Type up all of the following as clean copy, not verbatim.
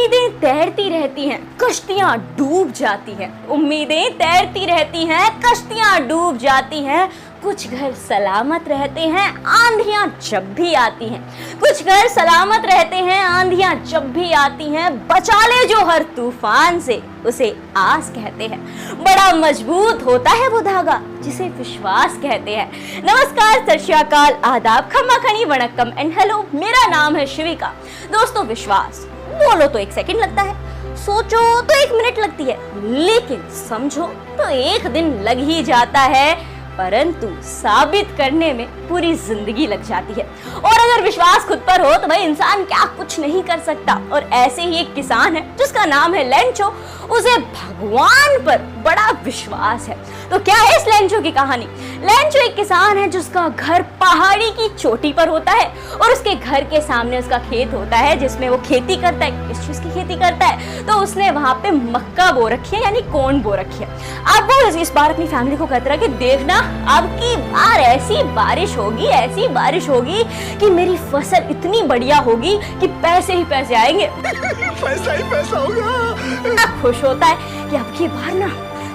उम्मीदें तैरती रहती हैं, कश्तियां डूब जाती हैं। उम्मीदें तैरती रहती हैं, कश्तियां डूब जाती हैं। कुछ घर सलामत रहते हैं, आंधियां जब भी आती हैं। कुछ घर सलामत रहते हैं, आंधियां जब भी आती हैं। बचा ले जो हर तूफान से, उसे आस कहते हैं। बड़ा मजबूत होता है वो धागा जिसे विश्वास कहते हैं। नमस्कार, सत श्री अकाल, आदाब, खम्मा खनी, वणक्कम एंड हेलो। मेरा नाम है शिविका। दोस्तों, विश्वास बोलो तो 1 सेकंड लगता है, सोचो तो 1 मिनट लगती है, लेकिन समझो तो 1 दिन लग ही जाता है, परंतु साबित करने में पूरी जिंदगी लग जाती है। और अगर विश्वास खुद पर हो तो भाई इंसान क्या कुछ नहीं कर सकता। और ऐसे ही एक किसान है जिसका नाम है लेंचो। उसे भगवान पर बड़ा विश्वास है। तो क्या है इस लेंचो की कहानी? लेंचो एक किसान है जिसका घर पहाड़ी की चोटी पर होता है और उसके घर के सामने उसका खेत होता है जिसमें वो खेती करता है। किस चीज की खेती करता है? तो उसने वहां पे मक्का बो रखी है, यानी कौन बो रखी है। अब वो इस बार अपनी फैमिली को कहता है कि देखना, अब की बार ऐसी बारिश होगी कि मेरी फसल इतनी बढ़िया होगी कि पैसे ही पैसे आएंगे। पैसा ही पैसा होगा। खुश होता है कि अब की बार ना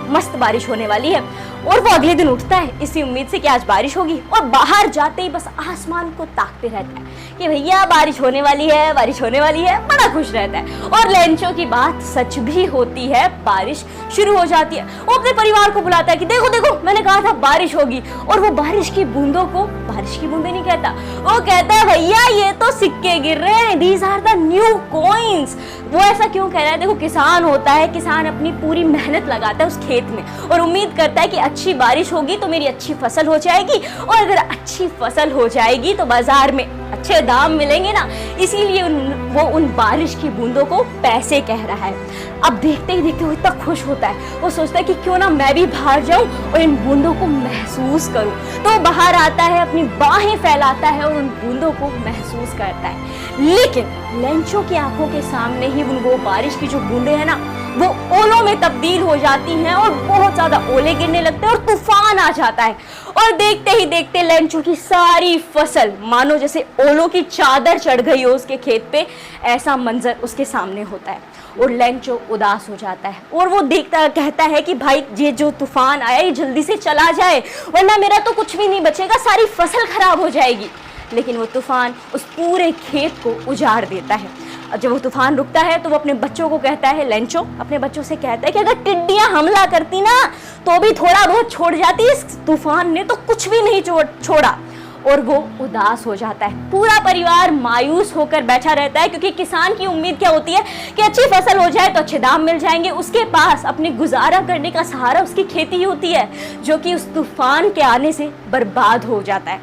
मस्त बारिश होने वाली है। और वो अगले दिन उठता है इसी उम्मीद से कि आज बारिश होगी, और बाहर जाते ही बस आसमान को ताकते रहता है कि भैया बारिश होने वाली है, बारिश होने वाली है। बड़ा खुश रहता है। और लेंचो की बात सच भी होती है, बारिश शुरू हो जाती है। वो अपने परिवार को बुलाता है कि देखो देखो, मैंने कहा था बारिश होगी। और वो बारिश की बूंदों को बारिश की बूंदे नहीं कहता, वो कहता है भैया ये तो सिक्के गिर रहे हैं, these are the new coins. वो ऐसा क्यों कह रहा है? देखो, किसान होता है, किसान अपनी पूरी मेहनत लगाता है उस खेत में और उम्मीद करता है कि अच्छी बारिश होगी तो मेरी अच्छी फसल हो जाएगी, और अगर अच्छी फसल हो जाएगी तो बाजार में अच्छे दाम मिलेंगे ना। इसीलिए वो उन बारिश की बूंदों को पैसे कह रहा है। अब देखते ही देखते वो इतना खुश होता है, वो सोचता है कि क्यों ना मैं भी बाहर जाऊं और इन बूंदों को महसूस करूं। तो वो बाहर आता है, अपनी बाहें फैलाता है और उन बूंदों को महसूस करता है। लेकिन लेंचो की आंखों के सामने ही वो बारिश की जो बूंदे हैं ना, वो ओलों में तब्दील हो जाती हैं और बहुत ज्यादा ओले गिरने लगते हैं और तूफान आ जाता है। और देखते ही देखते लेंचो की सारी फसल मानो जैसे ओलों की चादर चढ़ गई हो उसके खेत पे, ऐसा मंजर उसके सामने होता है। और लेंचो उदास हो जाता है और वो कहता है कि भाई ये जो तूफान आया ये जल्दी से चला जाए, वरना मेरा तो कुछ भी नहीं बचेगा, सारी फसल खराब हो जाएगी। लेकिन वो तूफान उस पूरे खेत को उजाड़ देता है। अब जब वो तूफान रुकता है तो वो अपने बच्चों को कहता है, लेंचो अपने बच्चों से कहता है कि अगर टिड्डियां हमला करती ना तो भी थोड़ा बहुत छोड़ जाती, इस तूफान ने तो कुछ भी नहीं छोड़ा। और वो उदास हो जाता है। पूरा परिवार मायूस होकर बैठा रहता है, क्योंकि किसान की उम्मीद क्या होती है कि अच्छी फसल हो जाए तो अच्छे दाम मिल जाएंगे। उसके पास अपने गुजारा करने का सहारा उसकी खेती ही होती है, जो कि उस तूफान के आने से बर्बाद हो जाता है।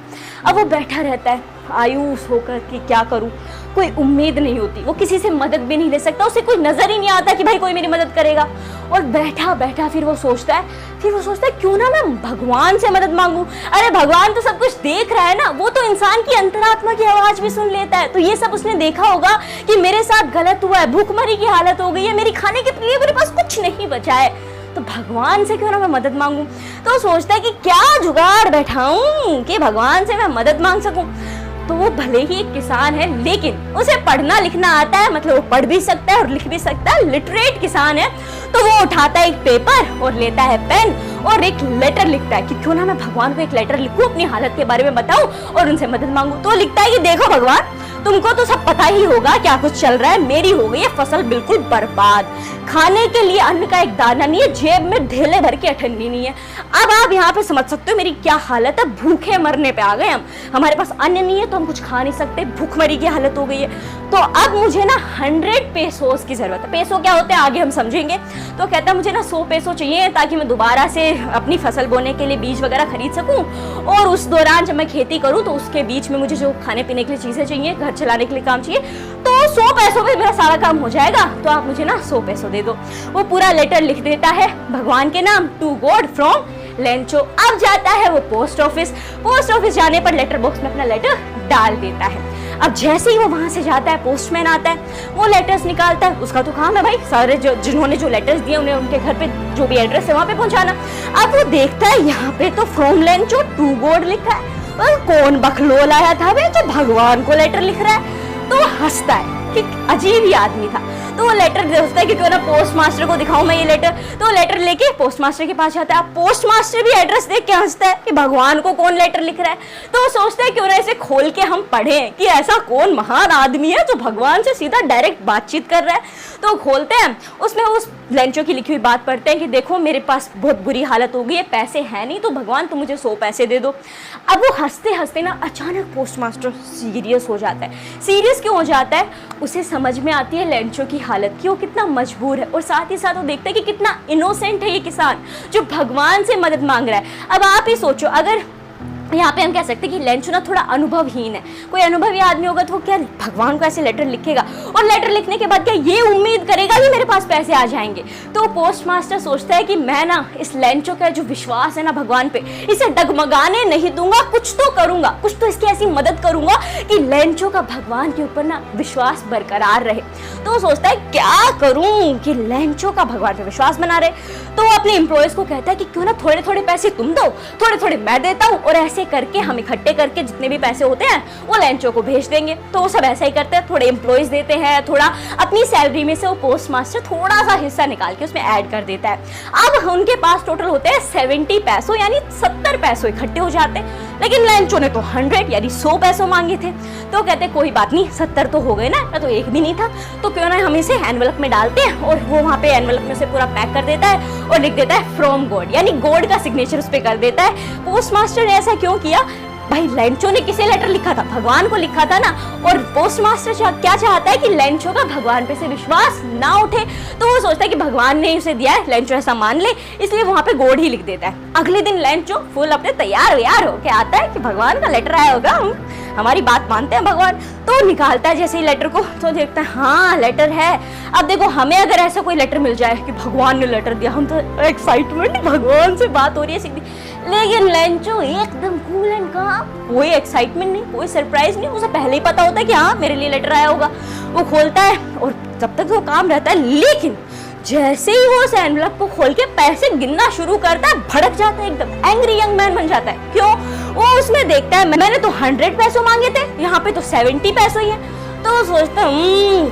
अब वो बैठा रहता है मायूस होकर कि क्या करूं, कोई उम्मीद नहीं होती, वो किसी से मदद भी नहीं ले सकता, उसे कोई नजर ही नहीं आता कि भाई कोई मेरी मदद करेगा। और बैठा बैठा फिर वो सोचता है क्यों ना मैं भगवान से मदद मांगू। अरे भगवान तो सब कुछ देख रहा है ना, वो तो इंसान की अंतरात्मा की आवाज भी सुन लेता है। तो ये सब उसने देखा होगा कि मेरे साथ गलत हुआ है, भूखमरी की हालत हो गई है, मेरी खाने के लिए मेरे पास कुछ नहीं बचा है, तो भगवान से क्यों ना मैं मदद मांगू। तो सोचता है कि क्या जुगाड़ बैठाऊं कि भगवान से मैं मदद मांग सकूं। तो वो भले ही एक किसान है, लेकिन उसे पढ़ना लिखना आता है, मतलब वो पढ़ भी सकता है और लिख भी सकता है, लिटरेट किसान है। तो वो उठाता है एक पेपर और लेता है पेन और एक लेटर लिखता है कि क्यों ना मैं भगवान को एक लेटर लिखूं, अपनी हालत के बारे में बताऊं और उनसे मदद मांगू। तो लिखता है कि देखो भगवान, तुमको तो सब पता ही होगा क्या कुछ चल रहा है, मेरी हो गई है फसल बिल्कुल बर्बाद, खाने के लिए अन्न का एक दाना नहीं है, जेब में ढेले भर के अठन्नी नहीं है। अब आप यहाँ पे समझ सकते हो मेरी क्या हालत है, भूखे मरने पे आ गए हम, हमारे पास अन्न नहीं है तो हम कुछ खा नहीं सकते, भूखमरी की हालत हो गई है। तो अब मुझे ना 100 पेसोस की जरूरत है। पेसो क्या होते हैं आगे हम समझेंगे। तो कहता है मुझे ना 100 पेसो चाहिए ताकि मैं दोबारा से अपनी फसल बोने के लिए बीज वगैरह खरीद सकूं, और उस दौरान जब मैं खेती करूं तो उसके बीच में मुझे जो खाने पीने के लिए चीजें चाहिए, घर चलाने के लिए काम चाहिए, तो 100 पैसों में मेरा सारा काम हो जाएगा, तो आप मुझे ना 100 पैसो दे दो। वो पूरा लेटर लिख देता है भगवान के नाम, टू गॉड फ्रॉम लेंचो। अब जाता है वो पोस्ट ऑफिस जाने पर लेटर बॉक्स में अपना लेटर डाल देता है। अब जैसे ही वो वहां से जाता है, पोस्टमैन आता है, वो लेटर्स निकालता है, उसका तो काम है भाई सारे जिन्होंने जो लेटर्स दिए उन्हें उनके घर पे जो भी एड्रेस है वहां पे पहुंचाना। अब वो देखता है यहाँ पे तो फ्रॉम लेंचो टू गॉड लिखा है, कौन बखलोल आया था वे जो भगवान को लेटर लिख रहा है। तो वो हंसता है कि अजीब ही आदमी था। तो वो लेटर सोचता है कि क्यों ना पोस्ट मास्टर को दिखाऊं मैं ये लेटर। तो वो लेटर लेके पोस्ट मास्टर के पास जाता है। पोस्ट मास्टर भी एड्रेस देख के हंसता है कि भगवान को कौन लेटर लिख रहा है। तो वो सोचता है क्यों ना इसे खोल के हम पढ़ें कि ऐसा कौन महान आदमी है जो भगवान से सीधा डायरेक्ट बातचीत कर रहा है। तो खोलते हैं, उसमें उस लेंचो की लिखी हुई बात पढ़ते हैं कि देखो मेरे पास बहुत बुरी हालत हो गई है, पैसे हैं नहीं, तो भगवान तुम मुझे 100 पैसे दे दो। अब वो हंसते हंसते ना अचानक पोस्ट मास्टर सीरियस हो जाता है। सीरियस क्यों हो जाता है? उसे समझ में आती है लेंचो की हालत कि वो कितना मजबूर है, और साथ ही साथ वो देखता है कि कितना इनोसेंट है ये किसान जो भगवान से मदद मांग रहा है। अब आप ही सोचो, अगर यहाँ पे हम कह सकते हैं कि लेंचो ना थोड़ा अनुभवहीन है। कोई अनुभवी आदमी होगा तो वो क्या भगवान को ऐसे लेटर लिखेगा, और लेटर लिखने के बाद क्या ये उम्मीद करेगा कि मेरे पास पैसे आ जाएंगे? तो पोस्ट मास्टर सोचता है कि मैं ना इस लेंचो का जो विश्वास है ना भगवान पे, इसे डगमगाने नहीं दूंगा, कुछ तो करूंगा, कुछ तो इसकी ऐसी मदद करूंगा कि लेंचो का भगवान के ऊपर ना विश्वास बरकरार रहे। तो वो सोचता है क्या करूं कि लेंचो का भगवान पे विश्वास बना रहे। तो वो अपने एम्प्लॉयज को कहता है कि क्यों ना थोड़े थोड़े पैसे तुम दो, थोड़े थोड़े मैं देता हूँ, और ऐसे करके हम इकट्ठे करके जितने भी पैसे होते हैं वो लेंचो को भेज देंगे। तो वो सब ऐसा ही करते हैं, थोड़े एम्प्लॉयज देते हैं, थोड़ा अपनी सैलरी में से वो पोस्ट मास्टर थोड़ा सा हिस्सा निकाल के उसमें ऐड कर देता है। अब उनके पास टोटल होते हैं 70 पैसों यानी 70 पैसों इकट्ठे हो जाते हैं। लेकिन लेंचो ने तो 100 यानी 100 पैसों मांगे थे। तो कहते कोई बात नहीं, 70 तो हो गए ना, तो एक भी नहीं था, तो क्यों ना हम इसे एनवलप में डालते हैं। और वो वहाँ पे एनवलप में उसे पूरा पैक कर देता है और लिख देता है फ्रॉम गॉड, यानी गॉड का सिग्नेचर उस पर कर देता है। पोस्ट मास्टर ने ऐसा क्यों किया? भाई लेंचो ने किसे लेटर लिखा था? भगवान को लिखा था ना। और पोस्ट मास्टर क्या चाहता है कि लेंचो का भगवान पे से विश्वास ना उठे। तो वो सोचता है कि भगवान ने उसे दिया है, लेंचो ऐसा मान ले, इसलिए वहां पे गॉड ही लिख देता है। अगले दिन लेंचो फुल अपने तैयार हो के आता है कि भगवान का लेटर आया होगा, हमारी बात मानते हैं भगवान। तो निकालता है जैसे ही लेटर को, तो देखता है हाँ लेटर है। अब देखो हमें अगर ऐसा कोई लेटर मिल जाए कि भगवान ने लेटर दिया, हम तो एक्साइटमेंट, भगवान से बात हो रही है सीधी। लेकिन लेंचो एकदम कूल एंड काम, कोई एक्साइटमेंट नहीं, कोई सरप्राइज नहीं, उसे पहले ही पता होता है कि हाँ मेरे लिए लेटर आया होगा। वो खोलता है और जब तक वो काम रहता है, लेकिन जैसे ही वो उस एनवलप को खोल के पैसे गिनना शुरू करता है, भड़क जाता है, एकदम एंग्री यंग मैन बन जाता है। क्यों? वो उसमें देखता है मैंने तो 100 पैसों मांगे थे, यहाँ पे तो 70 पैसों ही है। तो सोचता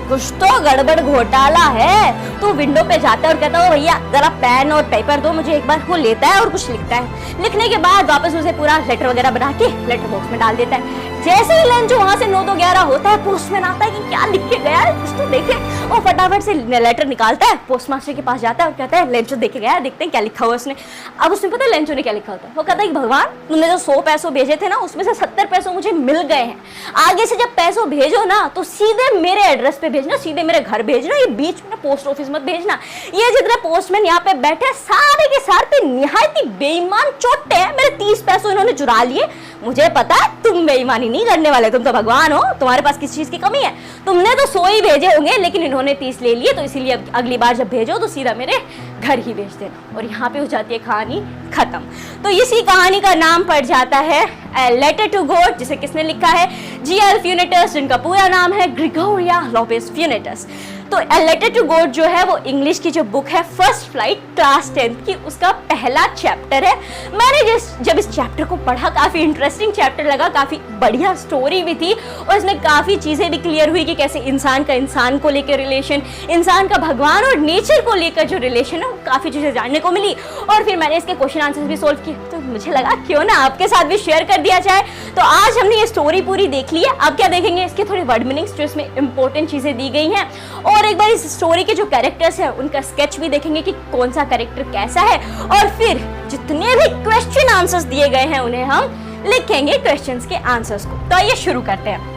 कुछ तो गड़बड़ घोटाला है। तो विंडो पे जाता है और कहता है भैया जरा पेन और पेपर दो मुझे एक बार। वो लेता है और कुछ लिखता है। लिखने के बाद वापस उसे पूरा लेटर वगैरह बना के लेटर बॉक्स में डाल देता है। जैसे ही लंच वहां से 9 तो 11 होता है, पोस्टमैन आता है कि क्या लिख के गया है, कुछ तो देखे। वो फटाफट से लेटर निकालता है, पोस्ट मास्टर के पास जाता है और कहता है लेंचो देखे गया है, देखते हैं क्या लिखा हुआ उसने। अब उसमें पता है लेंचो ने क्या लिखा होता है? वो कहता है कि भगवान तुमने जो 100 पैसों भेजे थे ना, उसमें से 70 पैसों मुझे मिल गए हैं। आगे से जब पैसों भेजो ना तो सीधे मेरे एड्रेस पे भेजना, सीधे मेरे घर भेजना, ये बीच में पोस्ट ऑफिस मत भेजना। ये जितने पोस्टमैन यहाँ पे बैठे सारे के सारे निहायती बेईमान चोटे हैं। मेरे 30 पैसों इन्होंने चुरा लिए। मुझे पता है तुम बेईमानी नहीं करने वाले, तुम तो भगवान हो, तुम्हारे पास किस चीज की कमी है? तुमने तो 100 ही भेजे होंगे, लेकिन इन्होंने 30 ले लिए, तो इसीलिए अब अगली बार जब भेजो तो सीधा मेरे घर ही भेज देना। और यहाँ पे हो जाती है कहानी खत्म। तो इसी कहानी का नाम पड़ जाता है ए लेटर टू गॉड, जिसे किसने लिखा है? G.L. फ्यूनेटस, जिनका पूरा नाम है ग्रिगोरिया लोपेस फ्यूनेटस। तो ए लेटर टू गॉड जो है वो इंग्लिश की जो बुक है फर्स्ट फ्लाइट क्लास 10th की, उसका पहला चैप्टर है। मैंने जब इस चैप्टर को पढ़ा, काफी इंटरेस्टिंग चैप्टर लगा, काफी बढ़िया स्टोरी भी थी, और इसमें काफी चीजें भी क्लियर हुई कि कैसे इंसान का इंसान को लेकर रिलेशन, इंसान का भगवान और नेचर को लेकर जो रिलेशन है, वो काफी चीजें जानने को मिली। और फिर मैंने इसके क्वेश्चन आंसर्स भी सोल्व किए, तो मुझे लगा क्यों ना आपके साथ भी शेयर कर दिया जाए। तो आज हमने ये स्टोरी पूरी देख ली है। अब क्या देखेंगे? इसके थोड़े वर्ड मीनिंग्स जो इसमें इंपॉर्टेंट चीजें दी गई हैं, और एक बार इस स्टोरी के जो कैरेक्टर्स हैं उनका स्केच भी देखेंगे कि कौन सा कैरेक्टर कैसा है। और फिर जितने भी क्वेश्चन आंसर्स दिए गए हैं उन्हें हम लिखेंगे क्वेश्चंस के आंसर्स को। तो आइए शुरू करते हैं।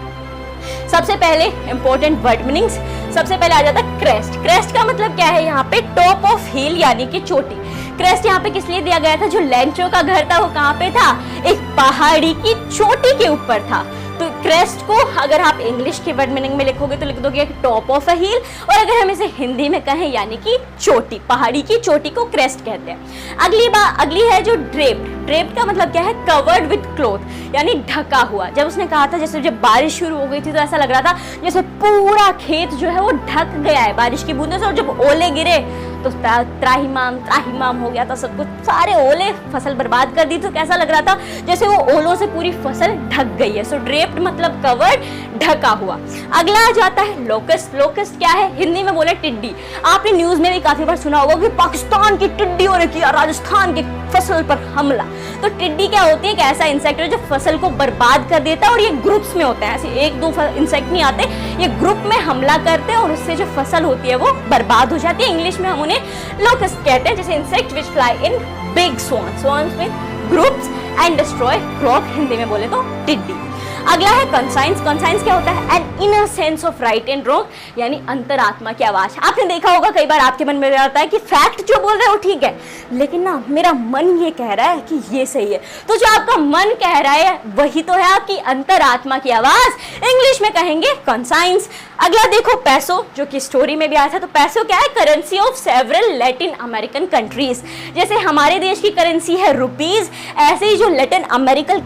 सबसे पहले इंपॉर्टेंट वर्ड मीनिंग्स। सबसे पहले आ जाता है क्रेस्ट। क्रेस्ट का मतलब क्या है? यहाँ पे टॉप ऑफ हिल यानी कि चोटी। क्रेस्ट यहाँ पे किस लिए दिया गया था? जो लेंचो का घर था वो कहाँ पे था? एक पहाड़ी की चोटी के ऊपर था। तो क्रेस्ट को अगर आप इंग्लिश के वर्ड मीनिंग में लिखोगे तो लिख दोगे टॉप ऑफ अ हिल, और अगर हम इसे हिंदी में कहें यानी कि चोटी, पहाड़ी की चोटी को क्रेस्ट कहते हैं। अगली है जो ड्रेप्ड। ड्रेप्ड का मतलब क्या है? कवर्ड विद क्लॉथ यानी ढका हुआ। जब उसने कहा था जैसे जब बारिश शुरू हो गई थी तो ऐसा लग रहा था जैसे पूरा खेत जो है वो ढक गया है बारिश की बूंदों से, और जब ओले गिरे तो त्राहिमाम हो गया था सब कुछ, सारे ओले फसल बर्बाद कर दी। तो कैसा लग रहा था? जैसे वो ओलों से पूरी फसल ढक गई है। सो ड्रेप्ड ड्रेप्ड मतलब कवर्ड, ढका हुआ। अगला आ जाता है लोकस्ट। लोकस्ट क्या है? हिंदी में बोले टिड्डी। आपने न्यूज में भी काफी बार सुना होगा कि पाकिस्तान की टिड्डियों ने किया राजस्थान की फसल पर हमला। तो टिड्डी क्या होती है? एक ऐसा इंसेक्ट है जो फसल को बर्बाद कर देता है, और ये ग्रुप्स में होते हैं, ऐसे एक दो इंसेक्ट नहीं आते, ये ग्रुप में हमला करते हैं और उससे जो फसल होती है वो बर्बाद हो जाती है। इंग्लिश में हम उन्हें लोकस्ट कहते हैं। जैसे insect which fly in big swarms, swarms में groups and destroy crop, Hindi में बोले तो टिड्डी। अगला है कंसाइंस। कंसाइंस क्या होता है? An inner sense of right and wrong, यानी अंतरात्मा की आवाज। आपने देखा होगा कई बार आपके मन में आता है कि फैक्ट जो बोल रहे हो ठीक है, लेकिन ना मेरा मन ये कह रहा है कि ये सही है। तो जो आपका मन कह रहा है वही तो है आपकी अंतरात्मा की आवाज, इंग्लिश में कहेंगे कंसाइंस। अगला देखो पैसो, जो कि स्टोरी में भी आया था। तो पैसो क्या है? Currency of several Latin American countries. जैसे हमारे देश की करेंसी है रुपीज, ऐसे ही जो लैटिन अमेरिकन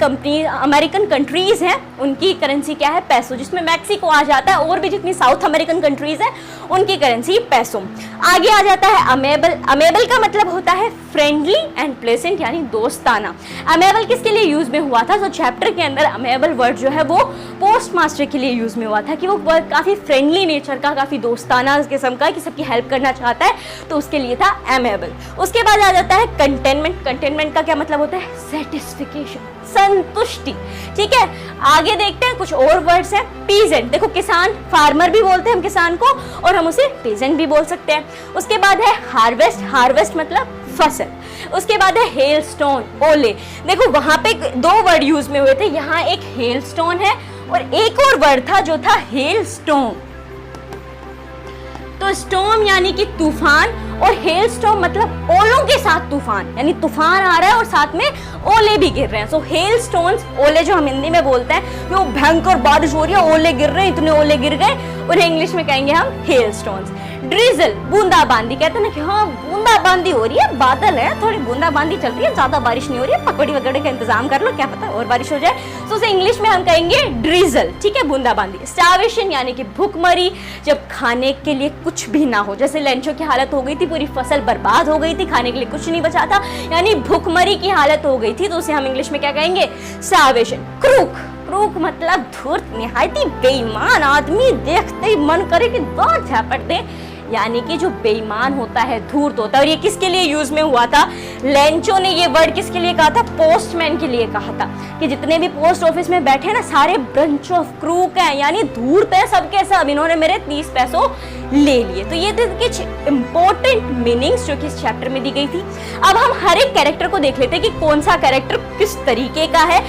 कंट्रीज हैं उनकी करेंसी क्या है? पैसो, जिसमें मैक्सिको आ जाता है, और भी जितनी साउथ अमेरिकन कंट्रीज हैं उनकी करेंसी पैसो। आगे आ जाता है अमेबल। अमेबल का मतलब होता है फ्रेंडली एंड प्लेजेंट, यानी दोस्ताना। अमेबल किसके लिए यूज में हुआ था? तो चैप्टर के अंदर अमेबल वर्ड जो है वो पोस्ट मास्टर के लिए यूज में हुआ था, कि वो काफी फ्रेंडली नेचर का, काफी दोस्ताना किस्म का, कि सबकी हेल्प करना चाहता है, तो उसके लिए था अमेबल। उसके बाद आ जाता है कंटेनमेंट। कंटेनमेंट का क्या मतलब होता है? सेटिस्फिकेशन, संतुष्टि। ठीक है, आगे देखते हैं कुछ और वर्ड्स हैं। पीजेंट, देखो किसान, फार्मर भी बोलते हैं हम किसान को, और हम उसे पीजेंट भी बोल सकते हैं। उसके बाद है हार्वेस्ट। हार्वेस्ट मतलब फसल। उसके बाद है हेलस्टोन, ओले। देखो वहां पे दो वर्ड यूज में हुए थे, यहाँ एक हेलस्टोन है और एक और वर्ड था जो था हेलस्टोम। तो स्टॉर्म यानी कि तूफान, और हेल स्टॉर्म मतलब ओलों के साथ तूफान, यानी तूफान आ रहा है और साथ में ओले भी गिर रहे हैं। सो हेल स्टोन्स, ओले जो हम हिंदी में बोलते हैं, वो भयंकर बारिश हो रही है, ओले गिर रहे हैं, इतने ओले गिर गए, और इंग्लिश में कहेंगे हम हेल स्टोन्स। ड्रिजल, बूंदाबांदी, कहते हैं ना कि हाँ बूंदाबांदी हो रही है, बादल है, थोड़ी बूंदाबांदी चल रही है, ज्यादा बारिश नहीं हो रही है, पकौड़ी वगैरह का इंतजाम कर लो, क्या पता और बारिश हो जाए। तो उसे इंग्लिश में हम कहेंगे ड्रिजल, ठीक है, बूंदाबांदी। स्टार्वेशन यानी कि भूखमरी, जब खाने के लिए कुछ भी ना हो, जैसे लेंचो की हालत हो गई थी, पूरी फसल बर्बाद हो गई थी, खाने के लिए कुछ नहीं बचा था, यानी भूखमरी की हालत हो गई थी, तो उसे हम इंग्लिश में क्या कहेंगे? स्टार्वेशन। क्रूक, क्रूक मतलब धूर्त, निहायती बेईमान आदमी, देखते ही मन करे कि दौड़ झापट दे, यानी कि जो बेईमान होता है, धूर्त होता है। और ये किसके लिए यूज में हुआ था? लेंचो ने ये वर्ड किसके लिए कहा था? पोस्टमैन के लिए कहा था, कि जितने भी पोस्ट ऑफिस में बैठे ना, सारे ब्रंच ऑफ क्रूक हैं, यानी धूर्त है सबके सब, इन्होंने मेरे 30 पैसों ले लिए। तो ये थे कुछ इंपॉर्टेंट मीनिंग्स जो कि इस चैप्टर में दी गई थी। अब हम हर एक कैरेक्टर को देख लेते हैं कि कौन सा कैरेक्टर किस तरीके का है।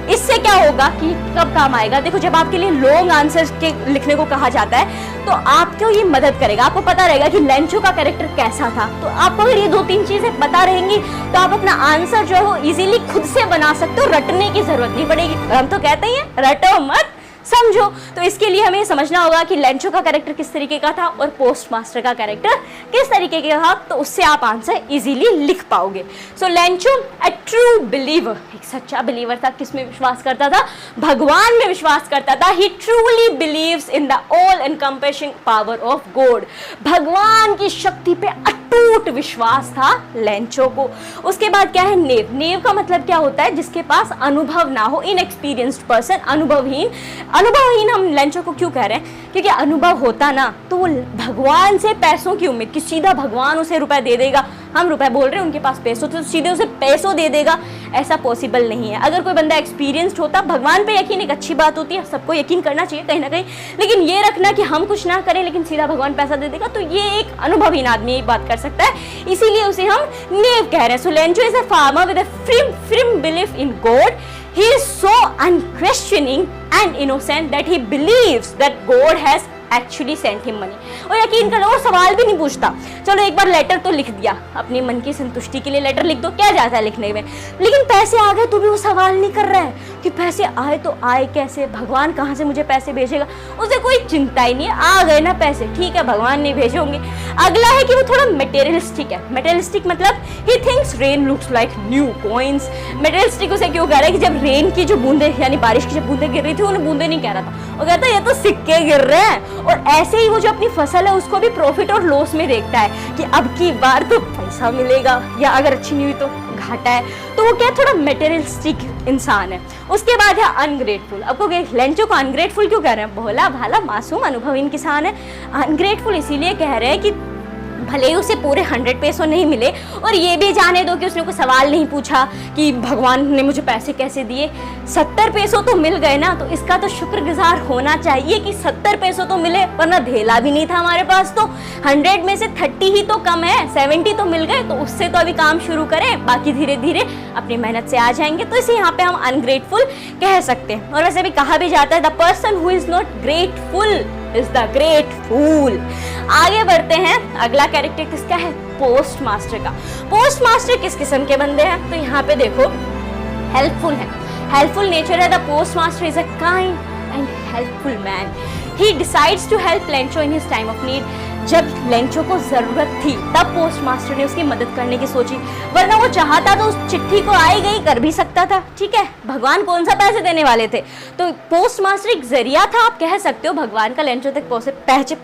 इससे क्या होगा कि कब काम आएगा? देखो, जब आपके लिए लॉन्ग आंसर्स के लिखने को कहा जाता है तो आपको ये मदद करेगा, आपको पता रहेगा कि लेंचो का कैरेक्टर कैसा था। तो आपको अगर ये 2-3 चीजें पता रहेंगी तो आप अपना आंसर जो है वो इजीली खुद से बना सकते हो, रटने की जरूरत नहीं पड़ेगी। हम तो कहते हैं रटो मत समझो। तो इसके लिए हमें समझना होगा कि लेंचो का कैरेक्टर किस तरीके का था और पोस्ट मास्टर का कैरेक्टर किस तरीके का था, तो उससे आप आंसर इजीली लिख पाओगे। सो लेंचो अ ट्रू बिलीवर, एक सच्चा बिलीवर था। किसमें विश्वास करता था? भगवान में विश्वास करता था। He truly believes in the all encompassing power of God, भगवान की शक्ति पे अटूट विश्वास था लेंचो को। उसके बाद क्या है? नेव। नेव का मतलब क्या होता है? जिसके पास अनुभव ना हो, इनएक्सपीरियंस्ड पर्सन, अनुभवहीन। अनुभवहीन हम लेंचो को क्यों कह रहे हैं? क्योंकि अनुभव होता ना तो वो भगवान से पैसों की उम्मीद, कि सीधा भगवान उसे रुपए दे देगा, हम रुपए बोल रहे हैं, उनके पास पैसों, तो सीधे उसे पैसों दे देगा, ऐसा पॉसिबल नहीं है। अगर कोई बंदा एक्सपीरियंस्ड होता, भगवान पे यकीन एक अच्छी बात होती है, सबको यकीन करना चाहिए कहीं ना कहीं, लेकिन ये रखना कि हम कुछ ना करें लेकिन सीधा भगवान पैसा दे देगा, तो ये एक अनुभवहीन आदमी ये बात कर सकता है, इसीलिए उसे हम नेव कह रहे हैं। So Lencho is a farmer with a firm belief in God. He is so unquestioning and innocent that he believes that God has actually sent him money. और यकीन करो, और सवाल भी नहीं पूछता। चलो एक बार लेटर तो लिख दिया, अपनी मन की संतुष्टि के लिए लेटर लिख दो, क्या जाता है लिखने में, लेकिन पैसे आ गए तो भी वो सवाल नहीं कर रहा है कि पैसे आए तो आए कैसे, भगवान कहाँ से मुझे पैसे भेजेगा, उसे कोई चिंता ही नहीं है, आ गए ना पैसे, ठीक है भगवान नहीं भेजे होंगे। अगला है कि वो थोड़ा मटेरियलिस्टिक है। मटेरियलिस्टिक मतलब he thinks rain looks like new coins. Materialistic उसे क्यों कह रहा है कि जब रेन की जो बूंदे, यानी बारिश की जब बूंदे गिर रही थी, उन्हें बूंदे नहीं कह रहा था, वो कहता है ये तो सिक्के गिर रहे हैं। और ऐसे ही वो जो अपनी फसल है उसको भी प्रॉफिट और लॉस में देखता है कि अब की बार तो पैसा मिलेगा, या अगर अच्छी नहीं हुई तो घाटा है, तो वो क्या थोड़ा मेटेरियलिस्टिक इंसान है। उसके बाद है अनग्रेटफुल। आपको लेंचो को अनग्रेटफुल क्यों कह रहे हैं? भोला भाला मासूम अनुभवीन किसान है। अनग्रेटफुल इसीलिए कह रहे हैं कि भले ही उसे पूरे 100 पैसों नहीं मिले, और ये भी जाने दो कि उसने कोई सवाल नहीं पूछा कि भगवान ने मुझे पैसे कैसे दिए, 70 पैसों तो मिल गए ना, तो इसका तो शुक्रगुजार होना चाहिए कि 70 पैसों तो मिले, वरना धेला भी नहीं था हमारे पास। तो 100 में से 30 ही तो कम है, 70 तो मिल गए, तो उससे तो अभी काम शुरू करें, बाकी धीरे धीरे अपनी मेहनत से आ जाएंगे। तो इसे यहाँ पे हम अनग्रेटफुल कह सकते हैं। और वैसे भी कहा भी जाता है the person who is not grateful is the great fool. आगे बढ़ते हैं, अगला कैरेक्टर किसका है? पोस्ट मास्टर का। पोस्ट मास्टर किस किस्म के बंदे हैं? तो यहाँ पे देखो हेल्पफुल है, हेल्पफुल नेचर है। The post master is a kind and helpful man. He decides to help Lencho in his time of need. जब लेंचो को जरूरत थी तब पोस्ट मास्टर ने उसकी मदद करने की सोची, वरना वो चाहता तो उस चिट्ठी को आई गई कर भी सकता था। ठीक है, भगवान कौन सा पैसे देने वाले थे? तो पोस्ट मास्टर एक जरिया था, आप कह सकते हो, भगवान का लेंचो तक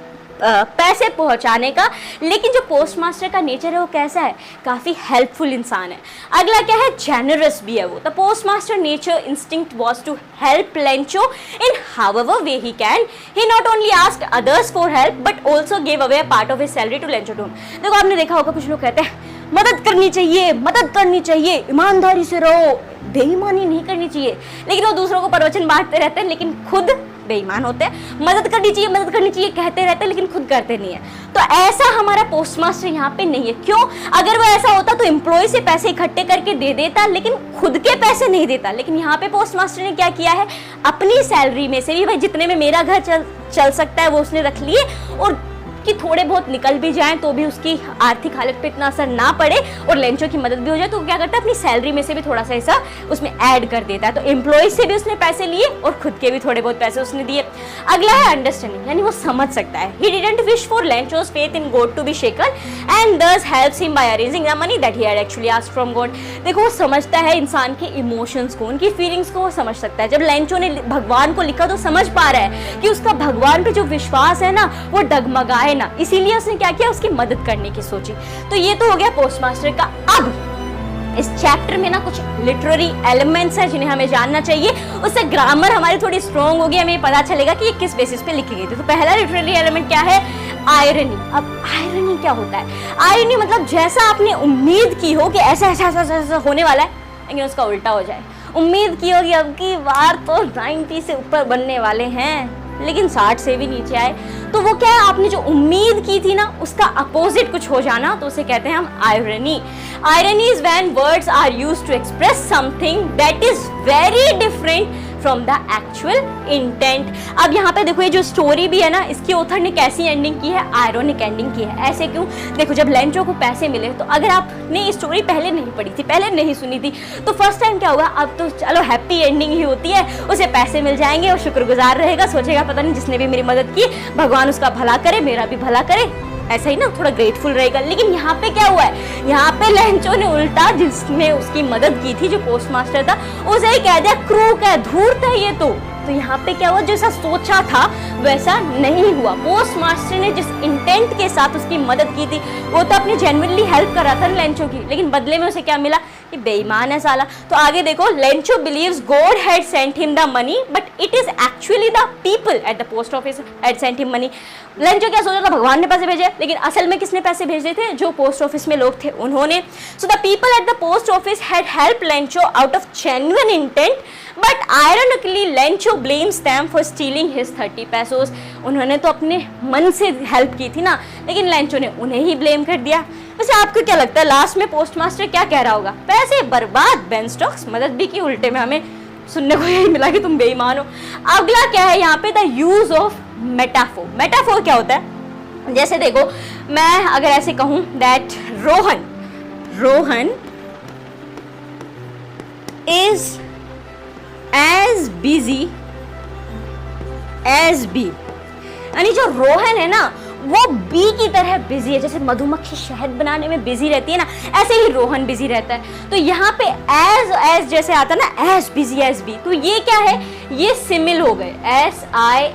पैसे पहुंचाने का। लेकिन जो पोस्ट मास्टर का नेचर है वो कैसा है? काफ़ी हेल्पफुल इंसान है। अगला क्या है? जेनरस भी है वो। The post master nature instinct was to help Lencho in however way he can. He not only asked others for help but also give away a part of his salary to Lencho too. देखो आपने देखा होगा कुछ लोग कहते हैं मदद करनी चाहिए, मदद करनी चाहिए, ईमानदारी से रहो, बेईमानी नहीं करनी चाहिए, लेकिन वो दूसरों को प्रवचन बांटते रहते हैं लेकिन खुद बेईमान होते हैं। मदद करनी चाहिए, मदद करनी चाहिए कहते रहते हैं लेकिन खुद करते नहीं है। तो ऐसा हमारा पोस्ट मास्टर यहाँ पे नहीं है। क्यों? अगर वो ऐसा होता तो एम्प्लॉय से पैसे इकट्ठे करके दे देता, लेकिन खुद के पैसे नहीं देता। लेकिन यहाँ पे पोस्ट मास्टर ने क्या किया है? अपनी सैलरी में से भी, भाई जितने में मेरा घर चल सकता है वो उसने रख लिए, और कि थोड़े बहुत निकल भी जाएं तो भी उसकी आर्थिक हालत पे इतना असर ना पड़े और लेंचो की मदद भी हो जाए, तो क्या करता है? अपनी सैलरी में से भी थोड़ा सा हिस्सा उसमें ऐड कर देता है। तो एम्प्लॉय से भी उसने पैसे लिए और खुद के भी थोड़े बहुत पैसे उसने दिए। अगला है अंडरस्टैंडिंग, यानी वो समझ सकता है। He didn't wish for Lencho's faith in God to be shaken and thus helps him by arranging the money that he had actually asked from God. देखो वो समझता है इंसान के इमोशंस को, उनकी फीलिंग्स को वो समझ सकता है। जब लेंचो ने भगवान को लिखा तो समझ पा रहा है कि उसका भगवान पे जो विश्वास है ना वो डगमगाए ना, इसीलिए उसने क्या किया? उसकी मदद करने की सोची। तो ये तो हो गया पोस्ट मास्टर का। अब इस चैप्टर में ना कुछ लिटरेरी एलिमेंट्स हैं जिन्हें हमें जानना चाहिए, उससे ग्रामर हमारी थोड़ी स्ट्रॉन्ग होगी, हमें पता चलेगा कि ये किस बेसिस पे लिखी गई थी। तो पहला लिटरेरी एलिमेंट क्या है? आयरनी। अब आयरनी क्या होता है? आयरनी मतलब जैसा आपने उम्मीद की हो कि ऐसा ऐसा ऐसा ऐसा होने वाला है, लेकिन उसका उल्टा हो जाए। उम्मीद की होगी अब की बार तो 90 से ऊपर बनने वाले हैं, लेकिन 60 से भी नीचे आए, तो वो क्या है? आपने जो उम्मीद की थी ना उसका अपोजिट कुछ हो जाना, तो उसे कहते हैं हम irony. Irony is when words are used to express something that is very different from the actual intent. अब यहाँ पे देखो ये जो स्टोरी भी है ना, इसकी ऑथर ने कैसी एंडिंग की है? आयरोनिक एंडिंग की है। ऐसे क्यों? देखो जब लेंचो को पैसे मिले, तो अगर आपने ये स्टोरी पहले नहीं पढ़ी थी, पहले नहीं सुनी थी, तो फर्स्ट टाइम क्या होगा? अब तो चलो हैप्पी एंडिंग ही होती है, उसे पैसे मिल जाएंगे और शुक्रगुजार रहेगा, सोचेगा पता नहीं जिसने भी मेरी मदद की भगवान उसका भला करे, मेरा भी भला करे, ऐसा ही ना, थोड़ा ग्रेटफुल रहेगा। लेकिन यहाँ पे क्या हुआ है? यहाँ पे लेंचो ने उल्टा जिसने उसकी मदद की थी, जो पोस्ट मास्टर था, उसे ही कह दिया क्रूक है, धूर्त है ये तो यहाँ पे क्या हुआ? जैसा सोचा था वैसा नहीं हुआ। पोस्ट मास्टर ने जिस इंटेंट के साथ उसकी मदद की थी वो तो अपनी जेन्युइनली हेल्प कर रहा था लेंचो की, लेकिन बदले में उसे क्या मिला? कि बेईमान है साला। तो आगे देखो, Lencho believes God had sent him the money but it is actually the people at the post office had sent him money. Lencho क्या सोचा था? भगवान ने पैसे भेजे, लेकिन असल में किसने पैसे भेजे थे? जो पोस्ट ऑफिस में लोग थे उन्होंने। So the people at the post office had help Lencho out of genuine intent, but ironically Lencho blames them for stealing his 30 पैसोस। उन्होंने तो अपने मन से हेल्प की थी ना, लेकिन लेंचो ने उन्हें ही ब्लेम कर दिया। वैसे आपको क्या लगता है लास्ट में पोस्ट मास्टर क्या कह रहा होगा? पैसे बर्बाद, बेन स्टोक्स मदद भी की, उल्टे में हमें सुनने को यही मिला कि तुम बेईमान हो। अगला क्या है यहाँ पे? The use of metaphor. Metaphor क्या होता है? जैसे देखो, मैं अगर ऐसे कहूं that Rohan is as busy as bee, यानी जो रोहन है ना वो बी की तरह बिजी है। जैसे मधुमक्खी शहद बनाने में बिजी रहती है ना, ऐसे ही रोहन बिजी रहता है। तो यहाँ पे एज जैसे आता है ना, एज बिजी एज बी, तो ये क्या है? ये सिमिल हो गए, SIMILE,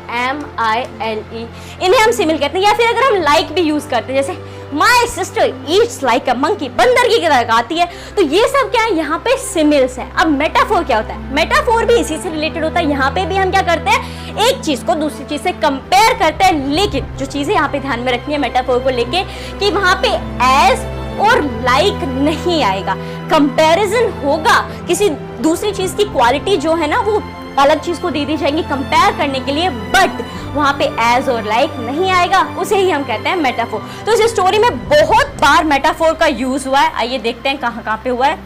इन्हें हम सिमिल कहते हैं। या फिर अगर हम लाइक भी यूज करते हैं, जैसे my sister Yeats like a monkey, बंदर की तरह खाती है। तो ये सब क्या है, यहाँ पे सिमिल्स है। अब मेटाफोर क्या होता है, मेटाफोर भी इसी से रिलेटेड होता है। यहाँ पे भी हम क्या करते हैं, एक चीज को दूसरी चीज से कंपेयर करते हैं, लेकिन जो चीजें यहाँ पे ध्यान में रखनी है मेटाफोर को लेके, कि वहां पे एज और लाइक नहीं आएगा, कंपैरिजन होगा। किसी दूसरी चीज की क्वालिटी जो है ना वो अलग चीज को दे दी जाएंगी कंपेयर करने के लिए, बट वहां पे एज और लाइक नहीं आएगा, उसे ही हम कहते हैं मेटाफोर। तो इस स्टोरी में बहुत बार मेटाफोर का यूज हुआ है। आइए देखते हैं कहाँ कहाँ पे हुआ है।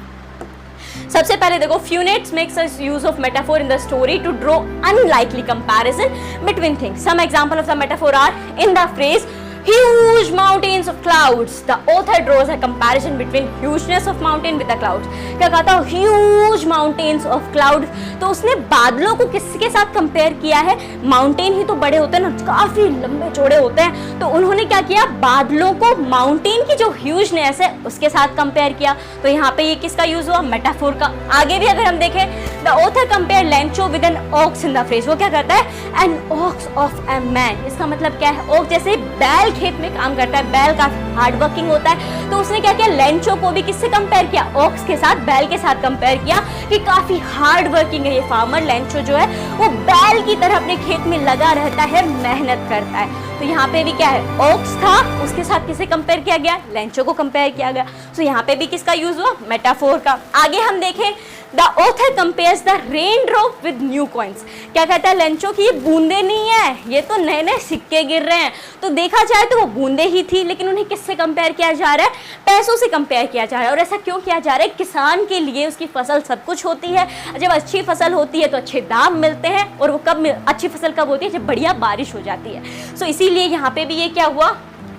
सबसे पहले देखो, Funes makes us use of metaphor in the story to draw unlikely comparison between things. Some example of the metaphor are in the phrase huge mountains of clouds. The author draws a comparison between hugeness of mountain with the clouds. क्या कहता है, huge mountains of clouds, तो उसने बादलों को किसके साथ compare किया है, माउंटेन ही तो बड़े होते हैं ना, काफी लंबे चौड़े होते हैं, तो उन्होंने क्या किया, बादलों को माउंटेन की जो ह्यूजनेस है उसके साथ कंपेयर किया। तो यहाँ पे ये किसका यूज हुआ, मेटाफोर का। आगे भी अगर हम देखें, the author compare Lencho with an ox in the phrase. वो क्या करता है, N ox of a man, इसका मतलब क्या है, ऑक्स जैसे बैल खेत में काम करता है, बैल काफी हार्ड वर्किंग होता है, तो उसने क्या किया, लेंचो को भी किससे कंपेयर किया, ऑक्स के साथ, बैल के साथ कंपेयर किया कि काफी हार्ड वर्किंग है ये फार्मर। लेंचो जो है वो बैल की तरह अपने खेत में लगा रहता है, मेहनत करता है। तो यहाँ पे भी क्या है, ऑक्स था, उसके साथ किसे कंपेयर किया गया, लेंचो को कंपेयर किया गया। तो यहाँ पे भी किसका यूज हुआ, मेटाफोर का। आगे हम देखें, the author compares the rain drop with new coins. क्या कहता है लेंचो की, ये बूंदे नहीं है, ये तो नए नए सिक्के गिर रहे हैं। तो देखा जाए तो वो बूंदे ही थी, लेकिन उन्हें किससे कंपेयर किया जा रहा है, पैसों से कंपेयर किया जा रहा है। और ऐसा क्यों किया जा रहा है, किसान के लिए उसकी फसल सब कुछ होती है, जब अच्छी फसल होती है तो अच्छे दाम मिलते हैं, और वो कब अच्छी फसल कब होती है, जब बढ़िया बारिश हो जाती है। सो इसीलिए यहाँ पे भी ये क्या हुआ,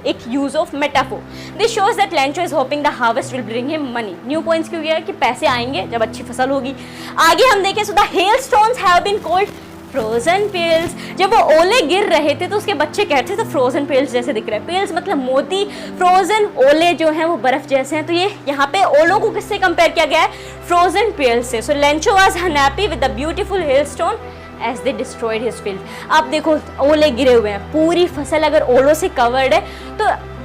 एक use of metaphor. This shows that Lencho is hoping the harvest will bring him money. New points क्यों गया कि पैसे आएंगे जब अच्छी फसल होगी। आगे हम देखें, so the hailstones have been called frozen pearls. जब वो ओले गिर रहे थे तो उसके बच्चे कहते थे तो फ्रोजन पेल्स जैसे दिख रहे हैं। पेल्स मतलब मोती, फ्रोजन ओले जो हैं वो बर्फ जैसे हैं। तो ये यहाँ पे ओलों को किससे कंपेयर किया गया है, फ्रोजन पेल्स से। So Lencho was unhappy with the beautiful hailstone as they destroyed his field। आप देखो ओले गिरे हुए हैं, पूरी फसल अगर ओलों से कवर्ड है, तो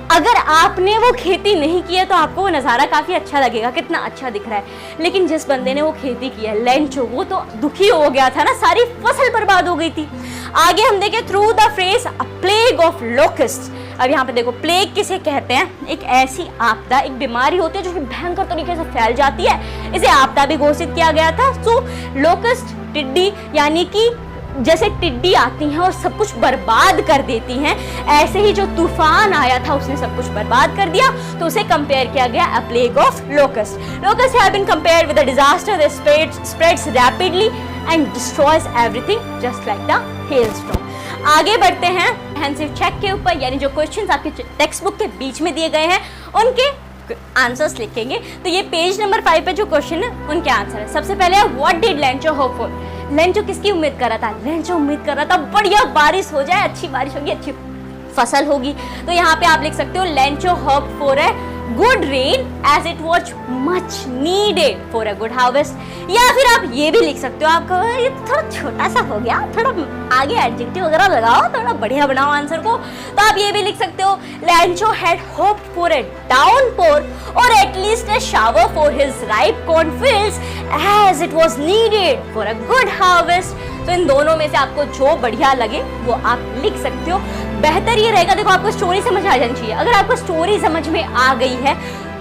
अगर आपने वो खेती नहीं की है तो आपको वो नज़ारा काफ़ी अच्छा लगेगा, कितना अच्छा दिख रहा है। लेकिन जिस बंदे ने वो खेती की है, लेंचो, वो तो दुखी हो गया था ना, सारी फसल बर्बाद हो गई थी। आगे हम देखें, through the phrase a plague of locust. अब यहाँ पे देखो, प्लेग किसे कहते हैं, एक ऐसी आपदा, एक बीमारी होती है जो कि भयंकर तरीके से फैल जाती है, इसे आपदा भी घोषित किया गया था। सो लोकस्ट, टिड्डी, यानी कि जैसे टिड्डी आती हैं और सब कुछ बर्बाद कर देती हैं, ऐसे ही जो तूफान आया था उसने सब कुछ बर्बाद कर दिया, तो उसे कंपेयर किया गया a plague of locust. Locust have been compared with a disaster that spreads rapidly and destroys everything just like the hailstorm. आगे बढ़ते हैं कॉम्प्रिहेंसिव चेक के ऊपर, यानी जो क्वेश्चंस आपके टेक्स्ट बुक के बीच में दिए गए हैं उनके आंसर्स लिखेंगे। तो ये पेज नंबर 5 पे जो क्वेश्चन है उनके आंसर है। सबसे पहले what did Lencho hope for. Lencho किसकी उम्मीद कर रहा था, लेंचो उम्मीद कर रहा था बढ़िया बारिश हो जाए, अच्छी बारिश होगी, अच्छी फसल होगी। तो यहाँ पे आप लिख सकते हो Lencho hope for a good rain as it was much needed for a good harvest. या फिर आप ये भी लिख सकते हो, आपको ये थोड़ा छोटा सा हो गया, थोड़ा आगे एडजेक्टिव वगैरह लगाओ, थोड़ा बढ़िया बनाओ आंसर को। तो आप ये भी लिख सकते हो Lencho had hope for a downpour और at least a shower for his ripe cornfields as it was needed for a good harvest. तो इन दोनों में से आपको जो बढ़िया लगे वो आप लिख सकते हो। बेहतर ये रहेगा, देखो आपको स्टोरी समझ आ जानी चाहिए। अगर आपको स्टोरी समझ में आ गई है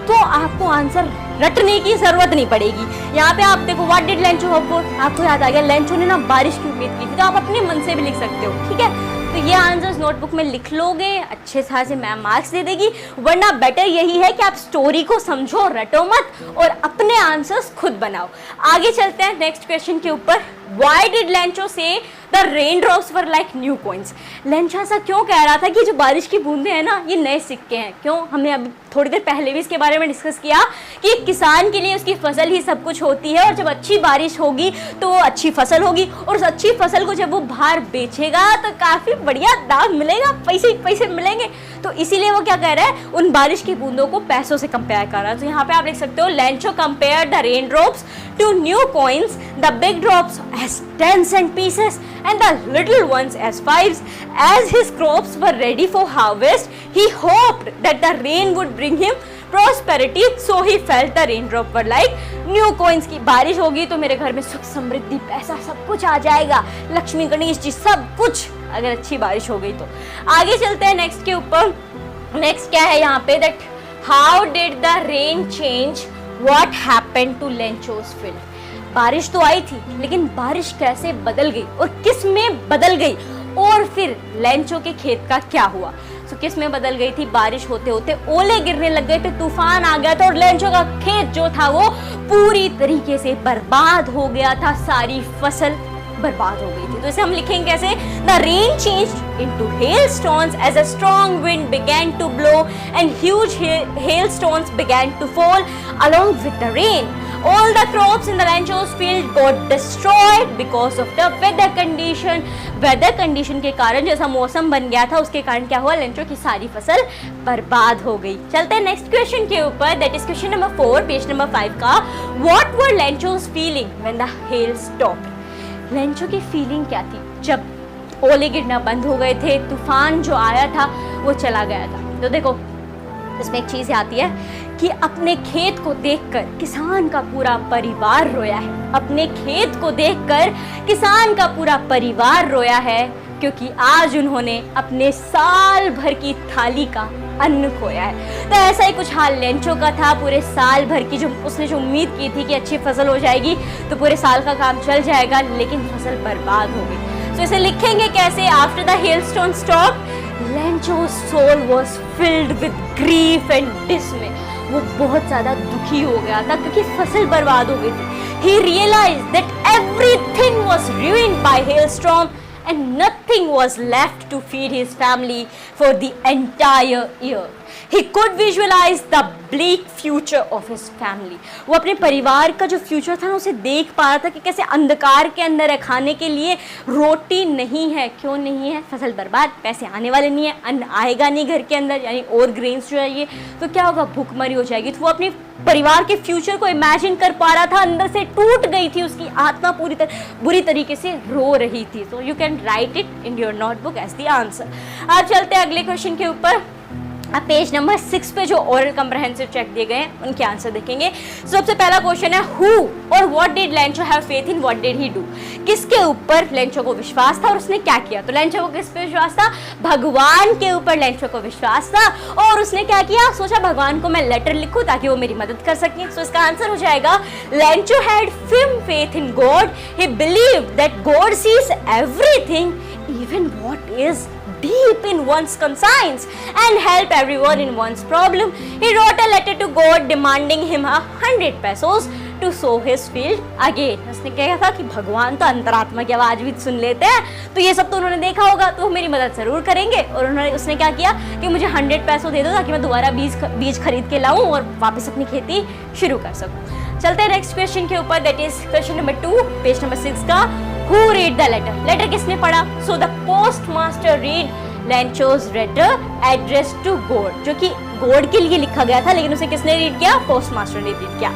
तो आपको आंसर रटने की जरूरत नहीं पड़ेगी। यहाँ पे आप देखो what did Lencho hope for, आपको याद आ गया लेंचो ने ना बारिश की उम्मीद की थी, तो आप अपने मन से भी लिख सकते हो, ठीक है। तो ये आंसर्स नोटबुक में लिख लोगे, अच्छे से मैम मार्क्स दे देगी। वरना बेटर यही है कि आप स्टोरी को समझो, रटो मत, और अपने आंसर्स खुद बनाओ। आगे चलते हैं नेक्स्ट क्वेश्चन के ऊपर। Why did लेंचो से the raindrops were like new coins. Lencho ऐसा क्यों कह रहा था कि जो बारिश की बूंदे हैं ना ये नए सिक्के हैं। क्यों, हमने अभी थोड़ी देर पहले भी इसके बारे में डिस्कस किया कि किसान के लिए उसकी फसल ही सब कुछ होती है, और जब अच्छी बारिश होगी तो अच्छी फसल होगी, और उस अच्छी फसल को जब वो बाहर बेचेगा तो काफ़ी बढ़िया दाम मिलेगा, पैसे पैसे मिलेंगे। तो इसीलिए वो क्या कह रहा है, उन बारिश की बूंदों को पैसों से कंपेयर कर रहा है। तो यहाँ पे आप लिख सकते हो Lencho compare the rain drops to new coins, the big drops as 10 cent pieces and the little ones as 5s. As his crops were ready for harvest, he hoped that the rain would bring him prosperity, so he felt the raindrop were like new coins. की बारिश होगी तो मेरे घर में सुख समृद्धि पैसा सब कुछ आ जाएगा, लक्ष्मी गणेश जी सब कुछ, अगर अच्छी बारिश हो गई तो। आगे चलते हैं नेक्स्ट के ऊपर। नेक्स्ट क्या है यहाँ पे, that how did the rain change what happened to Lencho's field. बारिश तो आई थी लेकिन बारिश कैसे बदल गई और किस में बदल गई, और फिर लेंचो के खेत का क्या हुआ। तो किस में बदल गई थी, बारिश होते होते ओले गिरने लग गए थे, तूफान आ गया था और लेंचो का खेत जो था वो पूरी तरीके से बर्बाद हो गया था, सारी फसल बर्बाद हो गई थी। तो इसे हम लिखेंगे कैसे, the rain changed into hailstones as a strong wind began to blow and huge hailstones began to fall along with the rain. All the crops in the Lencho's field got destroyed because of the weather condition. Weather condition के कारण, जैसा मौसम बन गया था उसके कारण क्या हुआ, लेंचो की सारी फसल बर्बाद हो गई। चलते हैं नेक्स्ट क्वेश्चन के ऊपर, that is question number 4 page number 5 का। What were Lencho's feeling when the hail stopped? Lencho की फीलिंग क्या थी जब ओले गिरना बंद हो गए थे, तूफान जो आया था वो चला गया था। तो देखो इसमें एक चीज आती है कि अपने खेत को देखकर किसान का पूरा परिवार रोया है, अपने खेत को देखकर किसान का पूरा परिवार रोया है, क्योंकि आज उन्होंने अपने साल भर की थाली का अन्न खोया है। तो ऐसा ही कुछ हाल लेंचो का था, पूरे साल भर की जो उसने जो उम्मीद की थी कि अच्छी फसल हो जाएगी तो पूरे साल का काम चल जाएगा, लेकिन फसल बर्बाद हो गई। तो इसे लिखेंगे कैसे, after the hailstone stop Lencho's soul was filled with grief and dismay. वो बहुत ज़्यादा दुखी हो गया था क्योंकि फसल बर्बाद हो गई थी। He realized that everything was ruined by hailstorm and nothing was left to feed his family for the entire year. He could visualize the bleak future of his family. वो अपने परिवार का जो फ्यूचर था ना उसे देख पा रहा था कि कैसे अंधकार के अंदर है, खाने के लिए रोटी नहीं है। क्यों नहीं है, फसल बर्बाद, पैसे आने वाले नहीं है, अन्न आएगा नहीं घर के अंदर, यानी और ग्रेन्स जो है ये तो क्या होगा, भूखमरी हो जाएगी। तो वो अपने परिवार के फ्यूचर को इमेजिन कर पा रहा था, अंदर से टूट गई थी, उसकी आत्मा बुरी तरीके से रो रही थी। तो you can write it in your notebook as the answer. अब चलते हैं अगले क्वेश्चन के ऊपर। अब पेज नंबर 6 पे जो ओरल कम्प्रहेंसिव चेक दिए गए हैं उनके आंसर देखेंगे। सबसे पहला क्वेश्चन है, हु और what did Lencho have faith in, what did he do. किसके ऊपर लेंचो को विश्वास था और उसने क्या किया। तो लेंचो को किस पे विश्वास था, भगवान के ऊपर लेंचो को विश्वास था, और उसने क्या किया, सोचा भगवान को मैं लेटर लिखूं ताकि वो मेरी मदद कर सके। सो इसका आंसर हो जाएगा, Lencho had firm faith in God. He believed that God sees everything, even what is deep in one's conscience, and help everyone in one's problem. He wrote a letter to God demanding him 100 pesos to sow his field again. उसने कहा था कि भगवान तो अंतरात्मा की आवाज भी सुन लेते हैं, तो ये सब तो उन्होंने देखा होगा, तो वो मेरी मदद जरूर करेंगे। और उसने क्या किया कि मुझे 100 पैसों दे दो ताकि मैं दोबारा बीज खरीद के लाऊं और वापस अपनी खेती शुरू कर सकूं। चलते हैं नेक्स्ट क्वेश्चन के ऊपर, that is question number 2 page number 6 का। Who read the letter? Letter किसने पढ़ा। So the postmaster read Lencho's letter addressed to God, जो कि गॉड के लिए लिखा गया था, लेकिन उसे किसने रीड किया, पोस्टमास्टर ने रीड किया।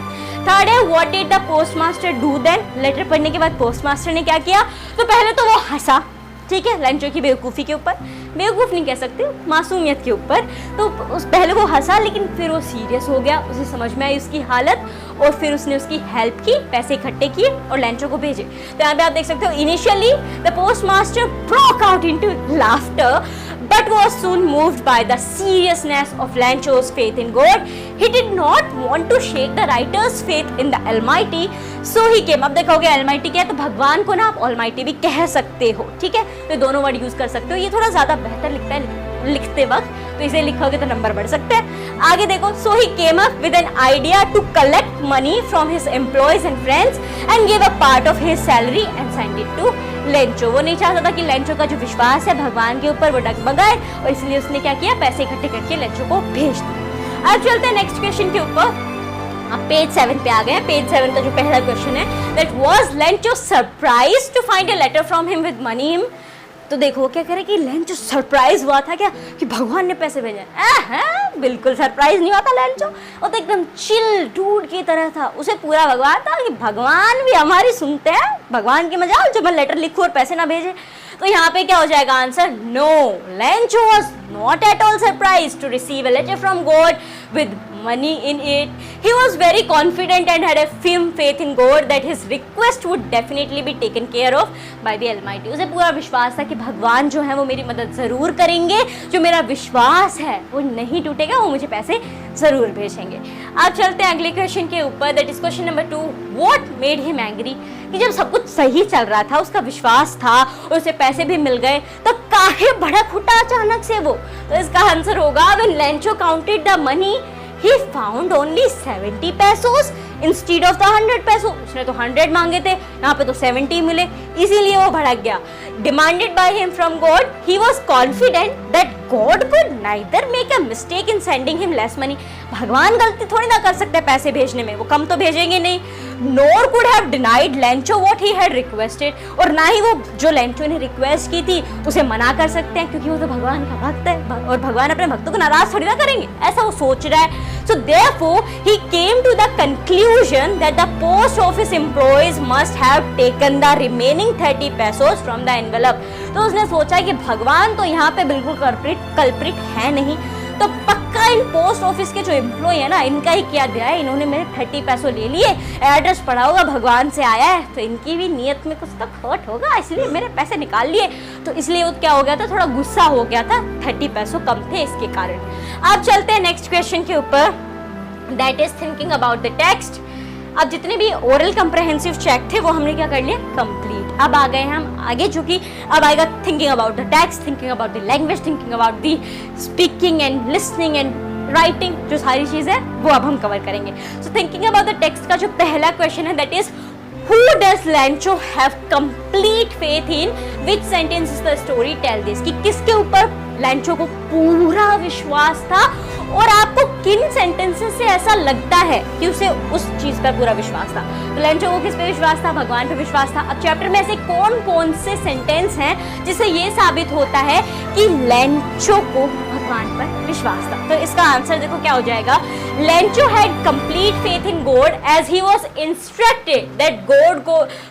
थर्ड है, what did the postmaster do then. Letter पढ़ने के बाद पोस्टमास्टर ने क्या किया, तो पहले तो वो हंसा, ठीक है, लेंचो की बेवकूफ़ी के ऊपर, बेवकूफ़ नहीं कह सकते, मासूमियत के ऊपर। तो उस पहले वो हंसा, लेकिन फिर वो सीरियस हो गया, उसे समझ में आई उसकी हालत, और फिर उसने उसकी हेल्प की, पैसे इकट्ठे किए और लेंचो को भेजे। तो यहाँ पे आप देख सकते हो, initially the postmaster broke out into laughter but was soon moved by the seriousness of Lencho's faith in God. He did not want to shake the writer's faith in the Almighty, so he came. अब देखोगे Almighty क्या है, तो भगवान को ना आप Almighty भी कह सकते हो, ठीक है, तो दोनों वर्ड यूज कर सकते हो। ये थोड़ा ज्यादा बेहतर लिखता है लिखते वक्त, तो इसे लिखोगे तो नंबर बढ़ सकते हैं। आगे देखो, so he came up with an idea to collect money from his employees and friends and gave a part of his salary and sent it to Lencho. वो नहीं चाहता था कि लेंचो का जो विश्वास है भगवान के ऊपर वो डगमगाए, और इसलिए उसने क्या किया, पैसे इकट्ठे करके लेंचो को भेज दिया। अब चलते हैं नेक्स्ट क्वेश्चन के ऊपर। अब पेज 7 पे आ गए। पेज 7 का जो पहला क्वेश्चन है, that was Lencho surprised to find a letter from him with money तो देखो क्या कह रहे कि लेंचो सरप्राइज हुआ था क्या कि भगवान ने पैसे भेजे हैं। बिल्कुल सरप्राइज नहीं हुआ था लेंचो, वो तो एकदम चिल डूड की तरह था। उसे पूरा भगवान था कि भगवान भी हमारी सुनते हैं, भगवान की मजाल जब मैं लेटर लिखूं और पैसे ना भेजे। तो यहाँ पे क्या हो जाएगा answer? No, Lencho was not at all surprised to receive a letter from God with money in it. He was very confident and had a firm faith in God that his request would definitely be taken care of by the Almighty. उसे पूरा विश्वास था कि भगवान जो है वो मेरी मदद ज़रूर करेंगे, जो मेरा विश्वास है वो नहीं टूटेगा, वो मुझे पैसे ज़रूर भेजेंगे। अब चलते हैं अगले क्वेश्चन के ऊपर, that is question number 2। What made him angry? कि जब सब कुछ सही चल रहा था, उसका विश्वास था और उसे पैसे भी मिल गए, तो काहे भड़क उठा अचानक से वो? तो इसका आंसर होगा when Lencho counted the money he found only 70 pesos instead of the 100 pesos. उसने तो 100 मांगे थे, यहाँ पे तो 70 मिले, इसीलिए वो भड़क गया। Demanded by him from God, he was confident that God could neither make a mistake in sending him less money. भगवान गलती थोड़ी ना कर सकते पैसे भेजने में, वो कम तो भेजेंगे नहीं। Nor could have denied Lencho what he had requested, और ना ही वो जो लेंचो ने रिक्वेस्ट की थी उसे मना कर सकते हैं, क्योंकि वो तो भगवान का भक्त है और भगवान अपने भक्तों को नाराज थोड़ी ना करेंगे, ऐसा वो सोच रहा है। So therefore he came to the conclusion that the post office employees must have taken the remaining 30 pesos from the envelope. तो उसने सोचा कि भगवान तो यहाँ पे बिल्कुल कल्प्रिट है नहीं, तो पक्का इन पोस्ट ऑफिस के जो एम्प्लॉय है ना, इनका ही किया गया है, इन्होंने मेरे 30 पैसों ले लिए, एड्रेस पड़ा होगा भगवान से आया है, तो इनकी भी नीयत में कुछ तो खोट होगा, इसलिए मेरे पैसे निकाल लिए। तो इसलिए वो क्या हो गया था, थोड़ा गुस्सा हो गया था, 30 पैसों कम थे इसके कारण। अब चलते हैं नेक्स्ट क्वेश्चन के ऊपर, that is thinking about the text. अब जितने भी ओरल कंप्रहेंसिव चेक थे वो हमने क्या कर लिया, कंप्लीट। अब आ गए हम आगे, जो कि अब आएगा thinking about the text, thinking about the language, thinking about the speaking and listening and writing, जो सारी चीजें वो अब हम कवर करेंगे। सो थिंकिंग अबाउट द टेक्स्ट का जो पहला क्वेश्चन है, that is Who does Lencho have complete faith in? Which sentence is the story tell this? कि किसके ऊपर लेंचो को पूरा विश्वास था, और आपको किन सेंटेंसेस से ऐसा लगता है कि उसे उस चीज पर पूरा विश्वास था? तो लेंचो को किस पे विश्वास था? भगवान पे विश्वास था। अब चैप्टर में ऐसे कौन कौन से सेंटेंस हैं जिससे ये साबित होता है कि लेंचो को भगवान पर विश्वास था? तो इसका आंसर देखो क्या हो जाएगा, Lencho had complete faith in God as he was instructed that God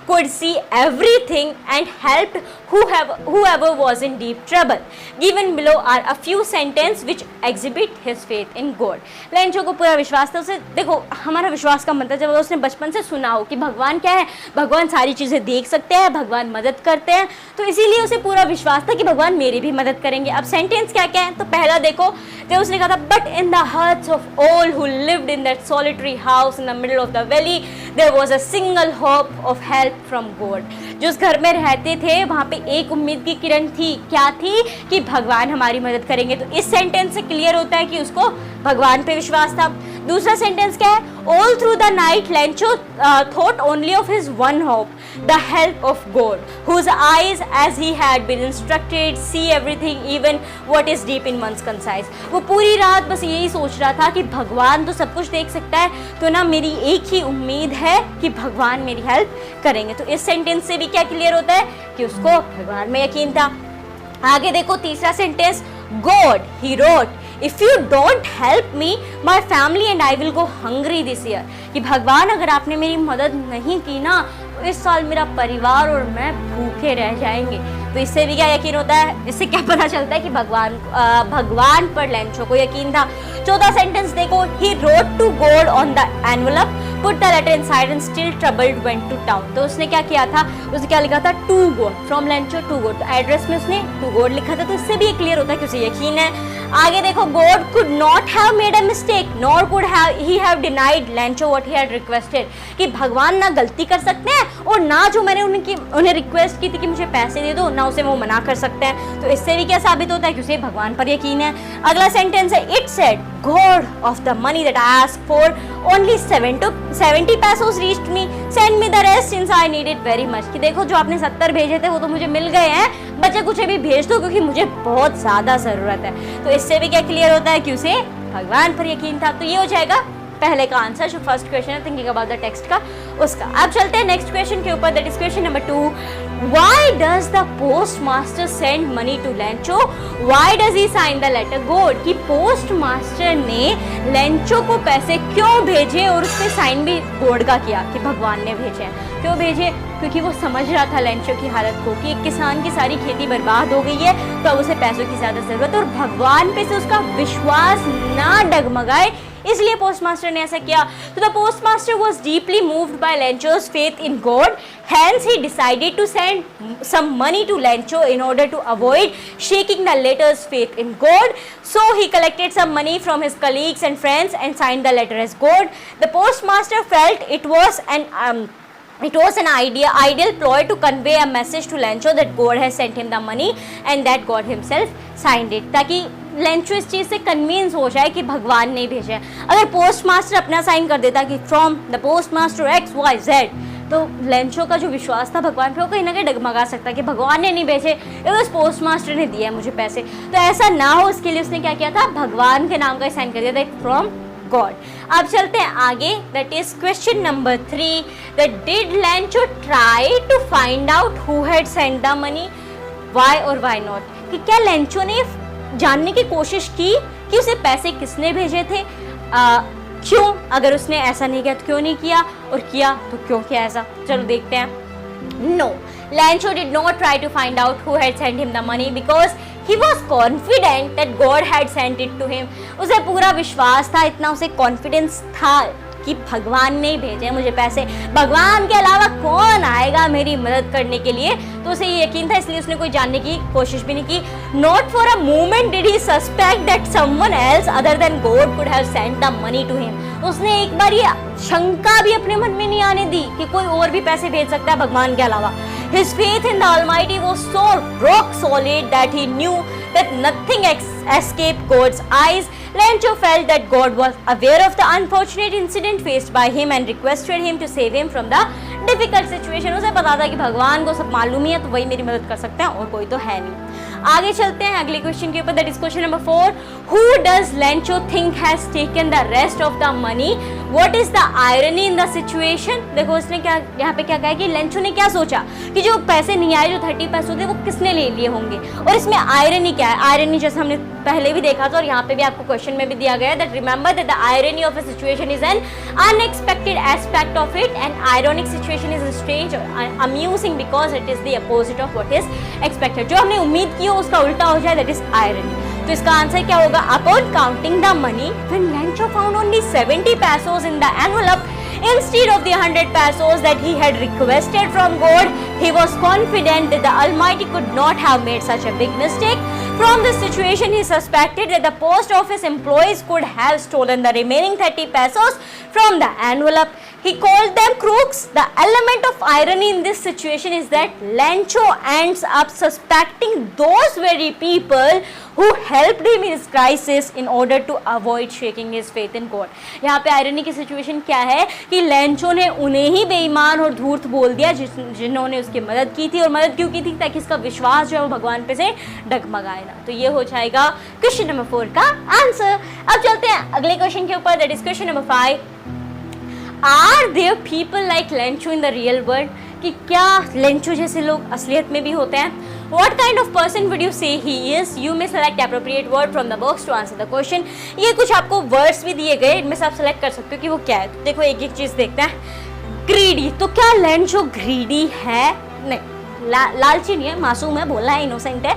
could see everything and helped whoever was in deep trouble. Given below are a few sentences which exhibit his faith in God. Lencho को पूरा विश्वास था। उसे देखो, हमारा विश्वास का मतलब जब उसने बचपन से सुना हो कि भगवान क्या है, भगवान सारी चीज़ें देख सकते हैं, भगवान मदद करते हैं, तो इसीलिए उसे पूरा विश्वास था कि भगवान मेरी भी मदद करेंगे। अब सेंटेंस क्या क्या है, तो पहला देखो, जब उसने कहा था but in the hearts of all who lived in that solitary house in the middle of the valley there was a single hope of help from God. जो उस घर में रहते थे वहाँ पे एक उम्मीद की किरण थी, क्या थी, कि भगवान हमारी मदद करेंगे। तो इस सेंटेंस से क्लियर होता है कि उसको भगवान पे विश्वास था। दूसरा सेंटेंस क्या है, all through the night Lencho thought only of his one hope, the help of God whose eyes as he had been instructed see everything even what is deep in one's conscience. वो पूरी रात बस यही सोच रहा था कि भगवान तो सब कुछ देख सकता है, तो ना मेरी एक ही उम्मीद है कि भगवान मेरी हेल्प करेंगे। तो इस सेंटेंस से भी क्या क्लियर होता है कि उसको भगवान में यकीन था। आगे देखो तीसरा sentence, God he wrote if you don't help me my family and I will go hungry this year. कि भगवान अगर आपने मेरी मदद नहीं की ना, तो इस साल मेरा परिवार और मैं भूखे रह जाएंगे। तो इससे भी क्या यकीन होता है, इससे क्या पता चलता है कि भगवान पर लेंचो को यकीन था। चौथा सेंटेंस देखो, he wrote to God on the envelope put the letter inside and still troubled went to town. तो उसने क्या किया था, उसने क्या लिखा था, to God, from Lencho to God. तो एड्रेस में उसने टू गॉड लिखा था, तो इससे भी क्लियर होता है कि उसे यकीन है। आगे देखो, God could not have made a mistake nor could he have denied Lencho what he had requested. कि भगवान ना गलती कर सकते हैं और ना जो मैंने उन्हें रिक्वेस्ट की थी कि मुझे पैसे दे दो, ना उसे वो मना कर सकते हैं। तो इससे भी क्या साबित होता है कि उसे भगवान पर यकीन है। अगला सेंटेंस है, it said God of the money that I asked for only 70 pesos reached me, send me the rest since I need it very much। कि देखो जो आपने 70 भेजे थे वो तो मुझे मिल गए हैं, बचे कुछ भी भेज दो क्योंकि मुझे बहुत ज़्यादा ज़रूरत है। तो इससे भी क्या क्लियर होता है कि उसे भगवान पर यकीन था। तो ये हो जाएगा पहले का आंसर जो फर्स्ट क्वेश्चन है थिंकिंग अबाउट द टेक्स्ट का उसका। अब चलते हैं नेक्स्ट क्वेश्चन के ऊपर, that is question number 2। Why does the postmaster send money to Lencho? Why does he sign the letter God? कि postmaster ने लेंचो को पैसे क्यों भेजे और उसने साइन भी गॉड का किया कि भगवान ने भेजे हैं। क्यों भेजे? क्योंकि वो समझ रहा था लेंचो की हालत को कि एक किसान की सारी खेती बर्बाद हो गई है तो अब उसे पैसों की ज़्यादा ज़रूरत है और भगवान पे से उसका विश्वास ना डगमगाए, इसलिए पोस्टमास्टर ने ऐसा किया। तो the postmaster was deeply moved by Lencho's faith in God, hence he decided to send some money to Lencho in order to avoid shaking the letter's faith in God. So he collected some money from his colleagues and friends and signed the letter as God. The postmaster felt it was an ideal ploy to convey a message to Lencho that God has sent him the money and that God himself signed it, ताकि Lencho इस चीज़ से convince हो जाए कि भगवान ने भेजा है। अगर पोस्ट मास्टर अपना साइन कर देता कि from the post master XYZ, तो लेंचो का जो विश्वास था भगवान पे वो कहीं ना कहीं डगमगा सकता कि भगवान ने नहीं भेजे, उस पोस्ट मास्टर ने दिया है मुझे पैसे। तो ऐसा ना हो उसके लिए उसने क्या किया था, भगवान के नाम का साइन कर दिया था फ्रॉम गॉड। अब चलते हैं आगे, that is question number 3, that did Lencho try to find out who had sent the money, why और व्हाई नॉट, कि क्या लेंचो ने जानने की कोशिश की कि उसे पैसे किसने भेजे थे, क्यों, अगर उसने ऐसा नहीं किया तो क्यों नहीं किया, और किया तो क्यों किया ऐसा। चलो देखते हैं। No, Lencho did not try to find out who had sent him the money because he was confident that God had sent it to him. उसे पूरा विश्वास था, इतना उसे कॉन्फिडेंस था कि भगवान ने भेजे मुझे पैसे, भगवान के अलावा कौन आएगा मेरी मदद करने के लिए, तो उसे ये यकीन था, इसलिए उसने कोई जानने की कोशिश भी नहीं की। Not for a moment did he suspect that someone else other than God could have sent the money to him. उसने एक बार ये शंका भी अपने मन में नहीं आने दी कि कोई और भी पैसे भेज सकता है भगवान के अलावा। His faith in the Almighty was so rock solid that he knew that nothing escaped God's eyes. Lencho felt that God was aware of the unfortunate incident faced by him and requested him to save him from the difficult situation. उसे पता था कि भगवान को सब मालूम ही है तो वही मेरी मदद कर सकते हैं और कोई तो है नहीं। आगे चलते हैं अगले क्वेश्चन के ऊपर, that is question number 4। Who does Lencho think has taken the rest of the money? What is the irony in the situation? देखो उसने क्या यहाँ पे क्या कहा कि लेंचो ने क्या सोचा कि जो पैसे नहीं आए, जो 30 पैसे थे वो किसने ले लिए होंगे, और इसमें आयरनी क्या है। आयरनी जैसे हमने पहले भी देखा था और यहाँ पे भी आपको क्वेश्चन में भी दिया गया है, that remember that the irony of a situation is an unexpected aspect of it and ironic situation is strange और amusing because it is the opposite of what is expected. जो हमने उम्मीद की हो उसका उल्टा हो जाए, दैट इज आयरनी। तो इसका आंसर क्या होगा, upon counting the money when Lencho found only 70 pesos in the envelope instead of the 100 pesos that he had requested from God, he was confident that the Almighty could not have made such a big mistake. From this situation, he suspected that the post office employees could have stolen the remaining 30 pesos from the envelope. He called them crooks. The element of irony in this situation is that Lencho ends up suspecting those very people who helped him in his crisis in order to avoid shaking his faith in God. यहाँ पे irony की situation क्या है कि Lencho ने उन्हें ही बेईमान और धूर्त बोल दिया जिन्होंने उसकी मदद की थी, और मदद क्यों की थी, ताकि इसका विश्वास जो है वो भगवान पे से डगमगाए ना। तो ये हो जाएगा क्वेश्चन नंबर 4 का आंसर। अब चलते हैं अगले क्वेश्चन के ऊपर, that is question number 5। Are there people like Lencho in the real world? कि क्या लेंचो जैसे लोग असलियत में भी होते हैं? What kind of person would you say he is? You may select appropriate word from the box to answer the question. ये कुछ आपको वर्ड्स भी दिए गए, इनमें से आप सेलेक्ट कर सकते हो कि वो क्या है। तो देखो एक एक चीज देखते हैं। ग्रीडी, तो क्या लेंचो ग्रीडी है? नहीं, लालची नहीं है, मासूम है, बोलना है, इनोसेंट है,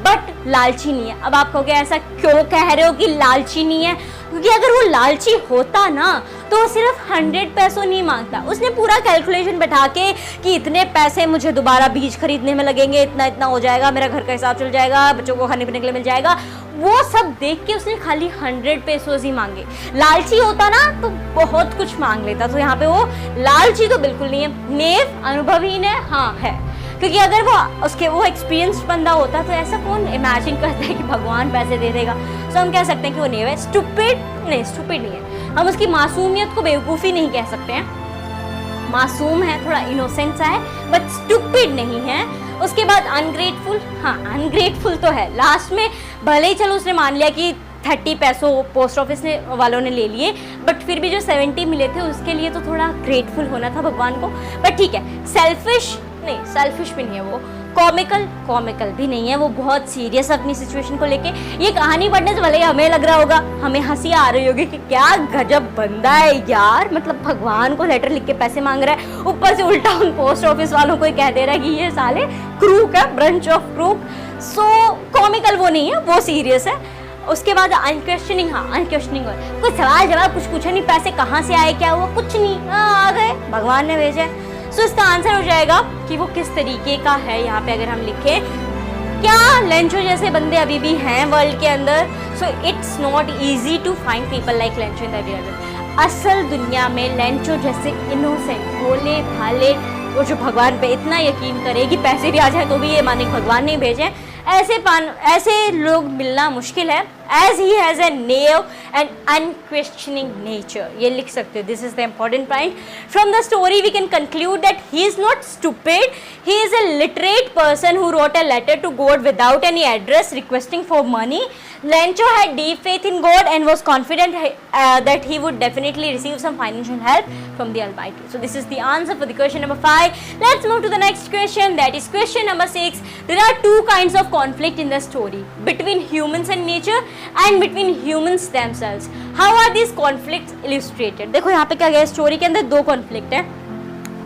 बट लालची नहीं है। अब आप कहोगे ऐसा क्यों कह रहे हो कि लालची नहीं है, क्योंकि अगर वो लालची होता ना तो वो सिर्फ 100 पैसों नहीं मांगता, उसने पूरा कैलकुलेशन बैठा के कि इतने पैसे मुझे दोबारा बीज खरीदने में लगेंगे, इतना इतना हो जाएगा, मेरा घर का हिसाब चल जाएगा, बच्चों को खाने पीने के लिए मिल जाएगा, वो सब देख के उसने खाली 100 पैसों ही मांगे। लालची होता ना तो बहुत कुछ मांग लेता, तो यहाँ पे वो लालची तो बिल्कुल नहीं है। नेव, अनुभवहीन है, हाँ है, क्योंकि अगर वो एक्सपीरियंस्ड बंदा होता तो ऐसा कौन इमेजिन करता है कि भगवान पैसे दे देगा। तो हम कह सकते हैं कि वो नेव है। स्टूपिड नहीं है, हम उसकी मासूमियत को बेवकूफ़ी नहीं कह सकते हैं, मासूम है, थोड़ा इनोसेंट सा है, बट स्टूपिड नहीं है। उसके बाद अनग्रेटफुल, हाँ अनग्रेटफुल तो है। लास्ट में भले ही चलो उसने मान लिया कि 30 पैसों पोस्ट ऑफिस ने वालों ने ले लिए, बट फिर भी जो 70 मिले थे उसके लिए तो थोड़ा ग्रेटफुल होना था भगवान को। बट ठीक है, सेल्फिश नहीं, सेल्फिश भी नहीं है वो, कॉमिकल भी नहीं है वो, बहुत सीरियस अपनी सिचुएशन को लेके। ये कहानी पढ़ने से भले हमें लग रहा होगा, हमें हंसी आ रही होगी कि क्या गजब बंदा है यार, मतलब भगवान को लेटर लिख के पैसे मांग रहा है, ऊपर से उल्टा उन पोस्ट ऑफिस वालों को ही कह दे रहा है कि ये साले क्रूक है, brunch of crook. So comical वो नहीं है, वो सीरियस है। उसके बाद अनक्वेश्चनिंग, हाँ अनक्वेश्चनिंग, कोई सवाल जवाब कुछ पूछा नहीं, पैसे कहाँ से आए, क्या हुआ, कुछ नहीं, आ गए, भगवान ने भेजे। सो इसका आंसर हो जाएगा कि वो किस तरीके का है। यहाँ पे अगर हम लिखें, क्या लेंचो जैसे बंदे अभी भी हैं वर्ल्ड के अंदर? So it's not easy to find people like Lencho in the real world. असल दुनिया में लेंचो जैसे इनोसेंट, भोले भाले, वो जो भगवान पे इतना यकीन करे कि पैसे भी आ जाए तो भी ये माने भगवान नहीं भेजे, ऐसे लोग मिलना मुश्किल है। As he has a naive and unquestioning nature, ये लिख सकते हो, this is the important point. From the story we can conclude that he is not stupid, he is a literate person who wrote a letter to God without any address requesting for money. Lencho had deep faith in God and was confident that he would definitely receive some financial help from the Almighty. So this is the answer for the question number 5. Let's move to the next question, that is question number 6. There are two kinds of conflict in the story, between humans and nature and between humans themselves. How are these conflicts illustrated? देखो यहाँ पे क्या गया, story के अंदर दो conflict है,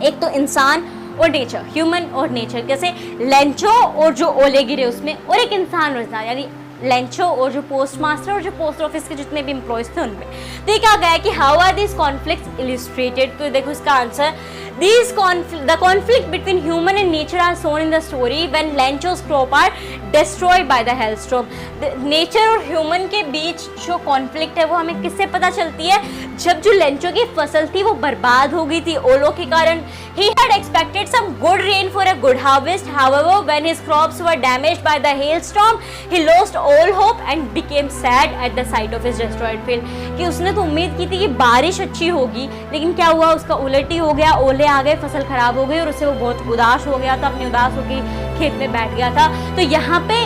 एक तो इंसान और नेचर, ह्यूमन और नेचर, जैसे लेंचो और जो ओले गिरे उसमें, और एक इंसान और इंसान, यानी लेंचो और जो पोस्ट मास्टर और जो पोस्ट ऑफिस के जितने भी एम्प्लॉयज थे उनमें। तो ये क्या गया कि how are this conflicts illustrated? तो देखो इसका answer, the conflict between human and nature are shown in the story when Lencho's crop are destroyed by the hailstorm. Nature और ह्यूमन के बीच जो कॉन्फ्लिक्ट है वो हमें किससे पता चलती है? जब जो लेंचो की फसल थी वो बर्बाद हो गई थी ओलों के कारण। He had expected some good rain for a good harvest. However, when his crops were damaged by the hailstorm, he lost all hope and became sad at the sight of his destroyed field. कि उसने तो उम्मीद की थी कि बारिश अच्छी होगी, लेकिन क्या हुआ, उसका उलट ही हो गया, ओले आ गए, फसल खराब हो गई और उससे वो बहुत उदास हो गया था, अपनी उदास होकर खेत में बैठ गया था। तो यहाँ पे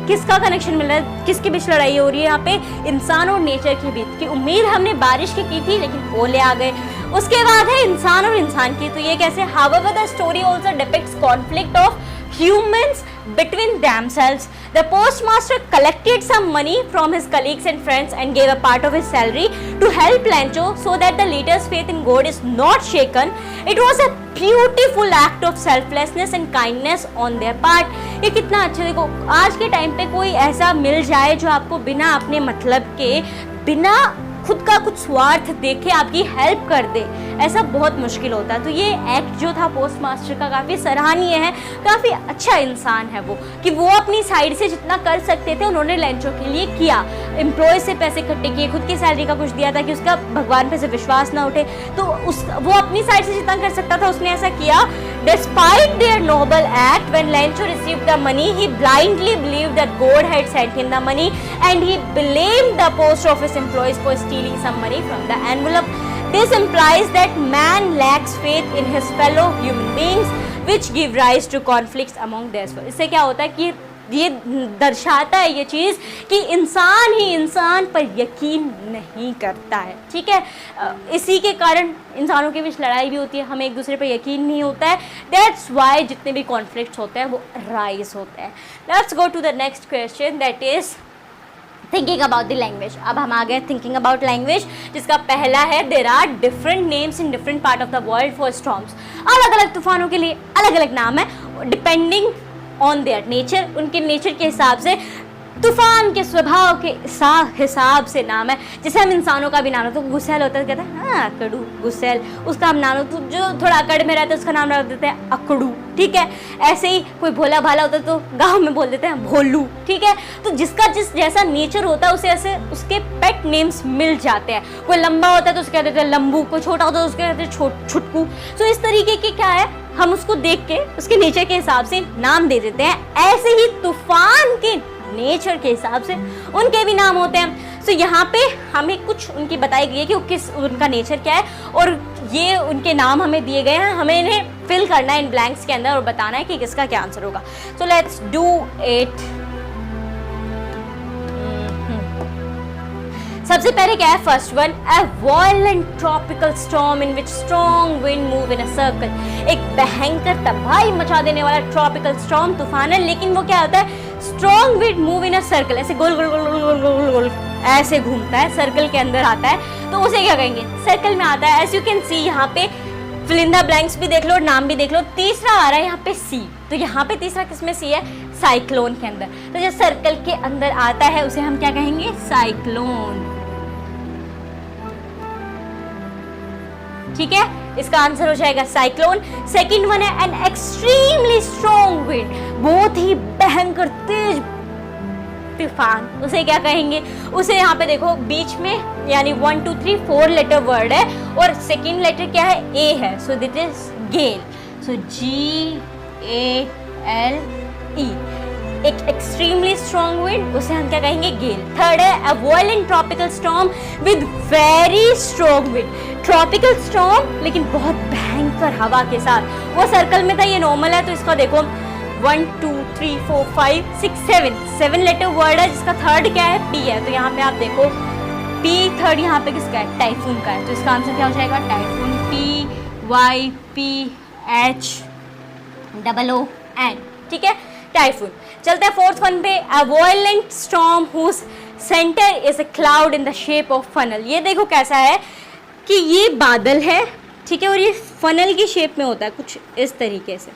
किसका कनेक्शन मिल रहा है, किसके बीच लड़ाई हो रही है? यहाँ पे इंसान और नेचर के बीच की। उम्मीद हमने बारिश की थी लेकिन ओले आ गए। उसके बाद है इंसान और इंसान की, तो ये कैसे? However, the story also depicts conflict of humans between themselves. The postmaster collected some money from his colleagues and friends and gave a part of his salary to help Lencho so that the leader's faith in God is not shaken. It was a beautiful act of selflessness and kindness on their part. ये कितना अच्छा, देखो आज के time पे कोई ऐसा मिल जाए जो आपको बिना अपने मतलब के, बिना खुद का कुछ स्वार्थ देखे आपकी हेल्प कर दे, ऐसा बहुत मुश्किल होता है। तो ये एक्ट जो था पोस्ट मास्टर का काफ़ी सराहनीय है, काफ़ी अच्छा इंसान है वो, कि वो अपनी साइड से जितना कर सकते थे उन्होंने लेंचो के लिए किया। एम्प्लॉय से पैसे इकट्ठे किए, खुद की सैलरी का कुछ दिया ताकि उसका भगवान पे से विश्वास ना उठे, तो वो अपनी साइड से जितना कर सकता था उसने ऐसा किया। Despite their noble act, when Lencho received the money, he blindly believed that God had sent him the money, and he blamed the post office employees for stealing some money from the envelope. This implies that man lacks faith in his fellow human beings, which give rise to conflicts among themselves. इससे क्या होता है कि ये दर्शाता है ये चीज़ कि इंसान ही इंसान पर यकीन नहीं करता है, ठीक है। इसी के कारण इंसानों के बीच लड़ाई भी होती है, हमें एक दूसरे पर यकीन नहीं होता है। दैट्स वाई जितने भी कॉन्फ्लिक्ट्स होते हैं वो राइज होते हैं। Let's go to the next question, that is thinking about the language. अब हम आ गए थिंकिंग अबाउट लैंग्वेज, जिसका पहला है there are different names in different part of the world for storms. अलग अलग तूफानों के लिए अलग अलग नाम है, डिपेंडिंग ऑन देयर नेचर, उनके नेचर के हिसाब से, तूफान के स्वभाव के हिसाब से नाम है। जैसे हम इंसानों का भी नाम है, तो गुस्सैल होता है तो कहते हैं हाँ अकड़ू गुस्सैल, उसका हम नाम, तो जो थोड़ा अकड़ में रहता है उसका नाम रख देते हैं अकड़ू, ठीक है। ऐसे ही कोई भोला भाला होता है तो गांव में बोल देते हैं भोलू, ठीक है। तो जिसका जिस जैसा नेचर होता है उसे ऐसे उसके पेट नेम्स मिल जाते हैं। कोई लंबा होता है तो उसके कहते हैं लंबू, कोई छोटा होता है तो उसके कहते हैं छुटकू। तो इस तरीके की क्या है, हम उसको देख के उसके नेचर के हिसाब से नाम दे देते हैं। ऐसे ही तूफान के नेचर के हिसाब से उनके भी नाम होते हैं। तो यहाँ पे हमें कुछ उनकी बताई गई है कि उनका नेचर क्या है, और ये उनके नाम हमें दिए गए हैं, हमें इन्हें फिल करना है इन ब्लैंक्स के अंदर और बताना है कि किसका क्या आंसर होगा। सो लेट्स डू इट। सबसे पहले क्या है first one, a violent tropical storm in which strong wind move in a circle. एक भयंकर तबाही मचा देने वाला ट्रॉपिकल स्टॉर्म तूफान है, लेकिन वो क्या होता है strong wind move in a circle, ऐसे गोल गोल गोल गोल गोल गोल गोल ऐसे घूमता है, सर्कल के अंदर आता है, तो उसे क्या कहेंगे सर्कल में आता है। एज यू कैन सी यहाँ पे फिल इन द ब्लैंक्स भी देख लो, नाम भी देख लो। तीसरा आ रहा है यहाँ पे सी, तो यहाँ पे तीसरा किसमें सी है, साइक्लोन के अंदर। तो जो सर्कल के अंदर आता है उसे हम क्या कहेंगे, साइक्लोन। ठीक है, इसका आंसर हो जाएगा साइक्लोन। सेकंड वन है एन एक्सट्रीमली स्ट्रॉन्ग विंड, बहुत ही भयंकर तेज तूफान, उसे क्या कहेंगे, उसे यहाँ पे देखो बीच में यानी 1 2 3 4 लेटर वर्ड है और सेकंड लेटर क्या है, ए है, so this is gale, so GALE। एक एक्सट्रीमली स्ट्रॉन्ग विंड, उसे हम क्या कहेंगे, गेल। थर्ड है a violent tropical storm with very strong wind, tropical storm लेकिन बहुत भयंकर हवा के साथ। वो सर्कल में था, ये नॉर्मल है, तो इसका देखो 1 2 3 4 5 6 7 लेटर वर्ड है, जिसका थर्ड क्या है, पी है। तो यहाँ पे आप देखो पी थर्ड यहाँ पे किसका है, टाइफून का है, तो इसका आंसर क्या हो जाएगा, टाइफून, TYPHOON। ठीक है, टाइफून। चलते हैं फोर्थ वन पे, a violent storm whose centre is a cloud in the shape of funnel. ये देखो कैसा है कि ये बादल है, ठीक है, और ये फनल की शेप में होता है कुछ इस तरीके से,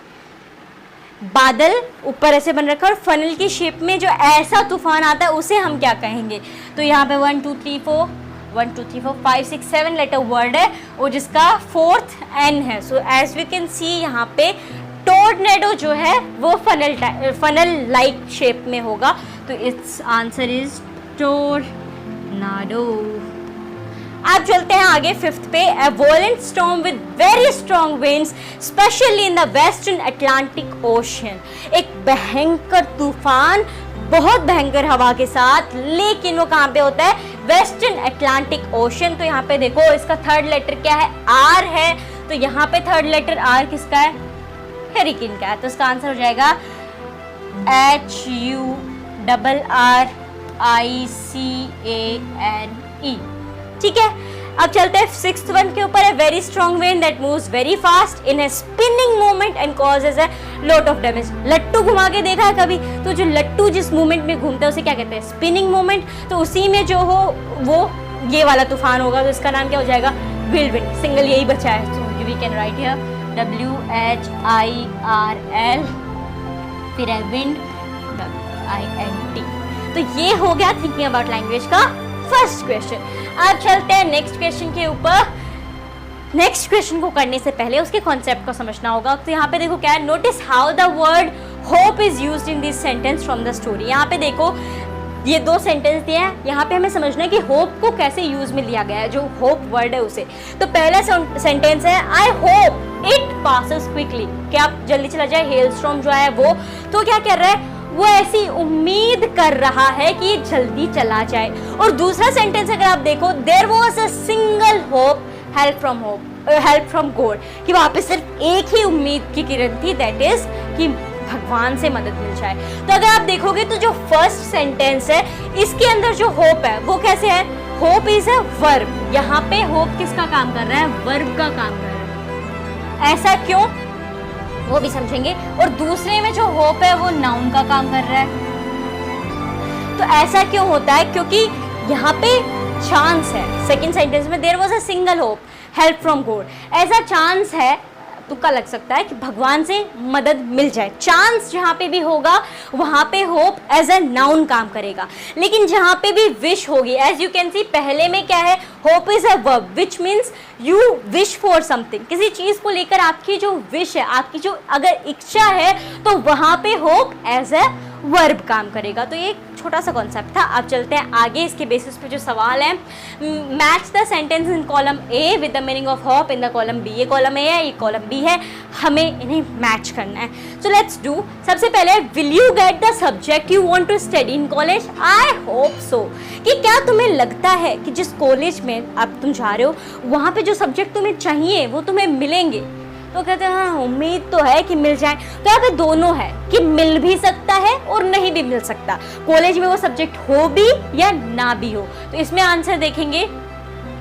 बादल ऊपर ऐसे बन रखा है और फनल की शेप में जो ऐसा तूफान आता है उसे हम क्या कहेंगे। तो यहाँ पे 1 2 3 4 5 6 7 लेटर वर्ड है और जिसका फोर्थ एन है। So as we can see यहाँ पे टोर्नेडो जो है वो फनल लाइक शेप में होगा, तो इट्स आंसर इज टोर्नाडो। अब चलते हैं आगे फिफ्थ पे, a violent storm with very strong winds specially in the western Atlantic ocean. एक भयंकर तूफान बहुत भयंकर हवा के साथ, लेकिन वो कहाँ पे होता है, वेस्टर्न अटलांटिक ओशन। तो यहाँ पे देखो इसका थर्ड लेटर क्या है, आर है, तो यहाँ पे थर्ड लेटर आर किसका है, हरिकेन का है, तो इसका आंसर हो जाएगा HURRICANE। ठीक है, अब चलते हैं सिक्स्थ वन के ऊपर, है very strong wind that moves very fast in A spinning movement and causes a lot of damage. लट्टू घुमा के देखा है कभी, तो जो लट्टू जिस मूवमेंट में घूमता है उसे क्या कहते हैं, स्पिनिंग मूवमेंट। तो उसी में जो हो वो ये वाला तूफान होगा, तो इसका नाम क्या हो जाएगा, विल्ड विंड। सिंगल यही बचा है, तो we can write here WHIRL, फिर है विंड WINT। तो ये हो गया थिंकिंग अबाउट लैंग्वेज का फर्स्ट क्वेश्चन। अब चलते हैं नेक्स्ट क्वेश्चन के ऊपर। नेक्स्ट क्वेश्चन को करने से पहले उसके कॉन्सेप्ट को समझना होगा। तो यहाँ पे देखो क्या है, notice how the word hope is used in this sentence from the story. यहाँ पे देखो ये दो सेंटेंस दिए हैं, यहाँ पे हमें समझना है कि होप को कैसे यूज में लिया गया है, जो होप वर्ड है उसे। तो पहला सेंटेंस है I hope it passes quickly, क्या आप जल्दी चला जाए, हेलस्टॉर्म जो है वो। तो क्या कर रहा है, वो ऐसी उम्मीद कर रहा है कि ये जल्दी चला जाए। और दूसरा सेंटेंस अगर आप देखो, there was a single hope help from God, कि वहाँ पे सिर्फ एक ही उम्मीद की किरण थी, दैट इज कि भगवान से मदद मिल जाए। तो अगर आप देखोगे तो जो फर्स्ट सेंटेंस है इसके अंदर जो होप है वो कैसे है, होप इज अ वर्ब। यहाँ पे होप किसका काम कर रहा है, वर्ब का काम कर रहा है। ऐसा क्यों, वो भी समझेंगे। और दूसरे में जो होप है वो नाउन का काम कर रहा है। तो ऐसा क्यों होता है, क्योंकि यहाँ पे चांस है। सेकंड सेंटेंस में there was a single hope help from God, ऐसा चांस है, तुक्का लग सकता है कि भगवान से मदद मिल जाए। चांस जहाँ पे भी होगा वहाँ पे होप एज अ नाउन काम करेगा। लेकिन जहाँ पे भी विश होगी, एज यू कैन सी पहले में क्या है, hope is a verb which means you wish for something. किसी चीज़ को लेकर आपकी जो विश है, आपकी जो अगर इच्छा है, तो वहाँ पे होप एज अ वर्ब काम करेगा। तो ये एक छोटा सा कॉन्सेप्ट था। अब चलते हैं आगे, इसके बेसिस पे जो सवाल है, match the sentence in column A with the meaning of hope in the column B. ये कॉलम ए है, ये कॉलम बी है, हमें इन्हें मैच करना है। So let's do. सबसे पहले, will you get the subject you want to study in college? I hope so. कि क्या तुम्हें लगता है कि जिस कॉलेज में अब तुम जा रहे हो वहाँ पे जो सब्जेक्ट तुम्हें चाहिए वो तुम्हें मिलेंगे? तो कहते हैं हाँ उम्मीद तो है कि मिल जाए। तो यहाँ पे दोनों है कि मिल भी सकता है और नहीं भी मिल सकता, कॉलेज में वो सब्जेक्ट हो भी या ना भी हो। तो इसमें आंसर देखेंगे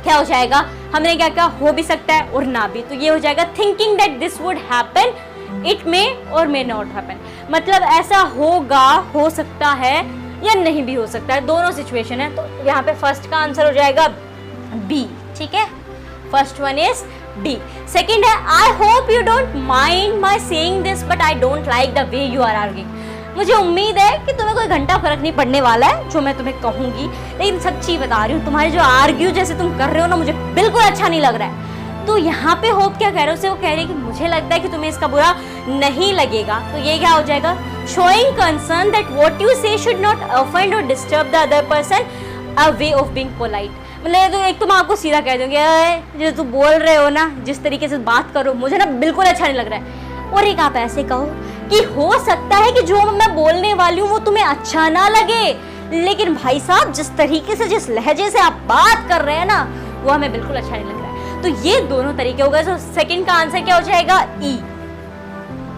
क्या हो जाएगा, हमने क्या कहा, हो भी सकता है और ना भी, तो ये हो जाएगा thinking that this would happen, it may और मे नॉट हैपन, मतलब ऐसा होगा, हो सकता है या नहीं भी हो सकता है, दोनों सिचुएशन है। तो यहाँ पे फर्स्ट का आंसर हो जाएगा बी, ठीक है, first one is D. Second है I hope you don't mind my saying this but I don't like the way you are arguing. मुझे उम्मीद है कि तुम्हें कोई घंटा फर्क नहीं पड़ने वाला है जो मैं तुम्हें कहूंगी, लेकिन सच्ची बता रही हूँ तुम्हारे जो आर्ग्यू जैसे तुम कर रहे हो ना, मुझे बिल्कुल अच्छा नहीं लग रहा है। तो यहाँ पे होप क्या कह रहे हो, उसे वो कह रही है कि मुझे लगता है कि तुम्हें इसका बुरा नहीं लगेगा। तो ये क्या हो जाएगा, showing concern that what you से शुड नॉट ऑफेंड और disturb the other person, a way of being polite. मतलब तो एक तो मैं आपको सीधा कह दूंगी जो तुम बोल रहे हो ना, जिस तरीके से बात करो मुझे ना बिल्कुल अच्छा नहीं लग रहा है। और एक आप ऐसे कहो कि हो सकता है कि जो मैं बोलने वाली हूँ वो तुम्हें अच्छा ना लगे, लेकिन भाई साहब जिस तरीके से, जिस लहजे से आप बात कर रहे हैं ना, वो हमें बिल्कुल अच्छा नहीं लग रहा है। तो ये दोनों तरीके हो गए। तो सेकंड का आंसर क्या हो जाएगा, ई,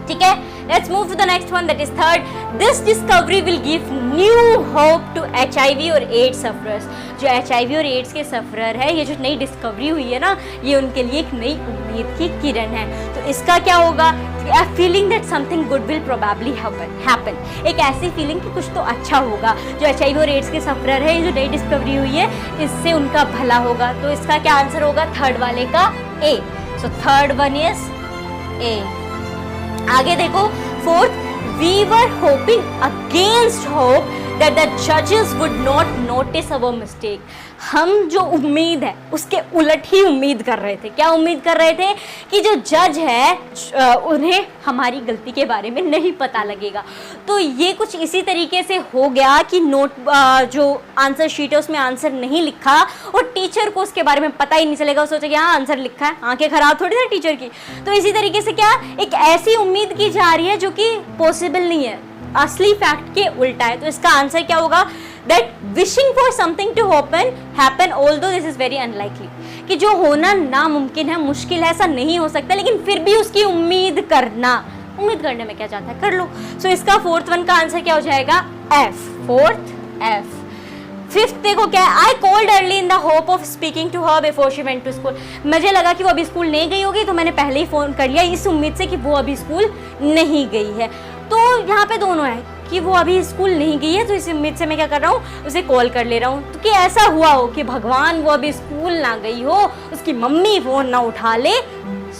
ठीक है। Let's move to the next one, that is third, this discovery will give new hope to HIV और एड्स सफरर्स। जो HIV और एड्स के सफरर है, ये जो नई डिस्कवरी हुई है ना, ये उनके लिए एक नई उम्मीद की किरण है। तो इसका क्या होगा, a feeling that something good will probably happen, एक ऐसी फीलिंग कि कुछ तो अच्छा होगा। जो HIV और एड्स के सफरर है, ये जो नई डिस्कवरी हुई है, इससे उनका भला होगा। तो इसका क्या आंसर होगा, थर्ड वाले का A. So third one is A. आगे देखो fourth, we were hoping against hope that the judges would not notice our mistake। हम जो उम्मीद है उसके उलट ही उम्मीद कर रहे थे। क्या उम्मीद कर रहे थे कि जो जज है उन्हें हमारी गलती के बारे में नहीं पता लगेगा। तो ये कुछ इसी तरीके से हो गया कि जो आंसर शीट है उसमें आंसर नहीं लिखा और टीचर को उसके बारे में पता ही नहीं चलेगा, सोचा कि हाँ आंसर लिखा है, आंखें खराब थोड़ी ना टीचर की। तो इसी तरीके से क्या एक ऐसी उम्मीद की जा रही है जो कि पॉसिबल नहीं है, असली फैक्ट के उल्टा है। तो इसका आंसर क्या होगा, that wishing for something to happen although this is very unlikely, कि जो होना नामुमकिन है, मुश्किल है, ऐसा नहीं हो सकता, लेकिन फिर भी उसकी उम्मीद करना, उम्मीद करने में क्या जाता है, कर लो। सो इसका फोर्थ वन का आंसर क्या हो जाएगा, एफ, फोर्थ एफ। फिफ्थ देखो क्या है, I called early in the hope of speaking to her before she went to school. मुझे लगा कि वो अभी स्कूल नहीं गई होगी, तो मैंने पहले ही फोन कर लिया इस उम्मीद से कि वो अभी स्कूल नहीं गई है। तो यहाँ पे दोनों है कि वो अभी स्कूल नहीं गई है, तो इस उम्मीद से मैं क्या कर रहा हूँ, उसे कॉल कर ले रहा हूँ। तो कि ऐसा हुआ हो कि भगवान वो अभी स्कूल ना गई हो, उसकी मम्मी फोन ना उठा ले,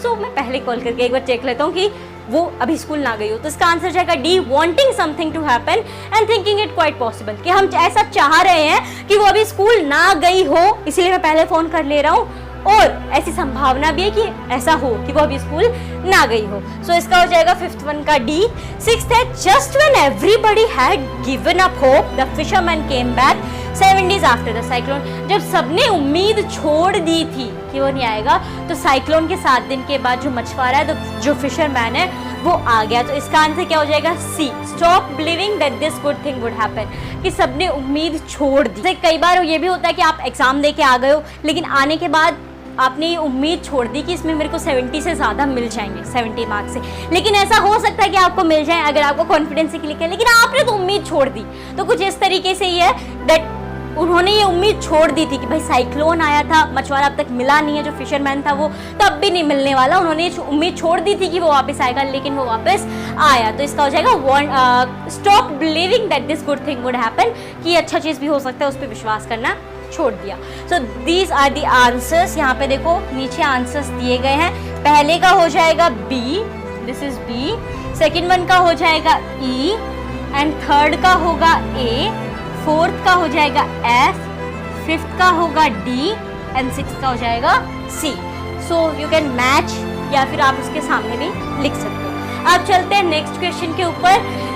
सो मैं पहले कॉल करके एक बार चेक लेता हूँ कि वो अभी स्कूल ना गई हो। तो इसका आंसर जाएगा D, wanting something to happen and thinking it quite possible, कि हम ऐसा चाह रहे हैं कि वो अभी स्कूल ना गई हो, इसीलिए मैं पहले फोन कर ले रहा हूँ, और ऐसी संभावना भी है कि ऐसा हो कि वो अभी स्कूल ना गई हो। सो इसका हो जाएगा फिफ्थ वन का डी। सिक्स्थ है, just when everybody had given up hope the fisherman came back 7 days after the cyclone. जब सबने उम्मीद छोड़ दी थी कि वो नहीं आएगा, तो साइक्लोन के 7 दिन के बाद जो मछुआरा है, तो जो फिशरमैन है, वो आ गया। तो इसका आंसर क्या हो जाएगा, C, stop believing that this good thing would happen, कि सबने उम्मीद छोड़ दी। कई बार ये भी होता है कि आप एग्जाम दे के आ गए हो, लेकिन आने के बाद आपने ये उम्मीद छोड़ दी कि इसमें मेरे को 70 से ज़्यादा मिल जाएंगे, 70 मार्क्स से। लेकिन ऐसा हो सकता है कि आपको मिल जाए अगर आपको कॉन्फिडेंस से क्लिक है, लेकिन आपने तो उम्मीद छोड़ दी। तो कुछ इस तरीके से ही है दैट उन्होंने ये उम्मीद छोड़ दी थी कि भाई साइक्लोन आया था, मछुआरा अब तक मिला नहीं है, जो फिशरमैन था वो तो अब भी नहीं मिलने वाला। उन्होंने उम्मीद छोड़ दी थी कि वो वापस आएगा, लेकिन वो वापस आया। तो इसका हो जाएगा stop believing that this good thing would happen, कि अच्छा चीज़ भी हो सकता है, उस पर विश्वास करना छोड़ दिया। So these are the answers. यहाँ पे देखो नीचे आंसर्स दिए गए हैं। पहले का हो जाएगा B, this is B. Second one का हो जाएगा ई, एंड थर्ड का होगा ए, फोर्थ का हो जाएगा एफ, फिफ्थ का होगा डी, एंड सिक्स्थ का हो जाएगा सी। सो यू कैन मैच, या फिर आप उसके सामने भी लिख सकते हो। अब चलते हैं नेक्स्ट क्वेश्चन के ऊपर।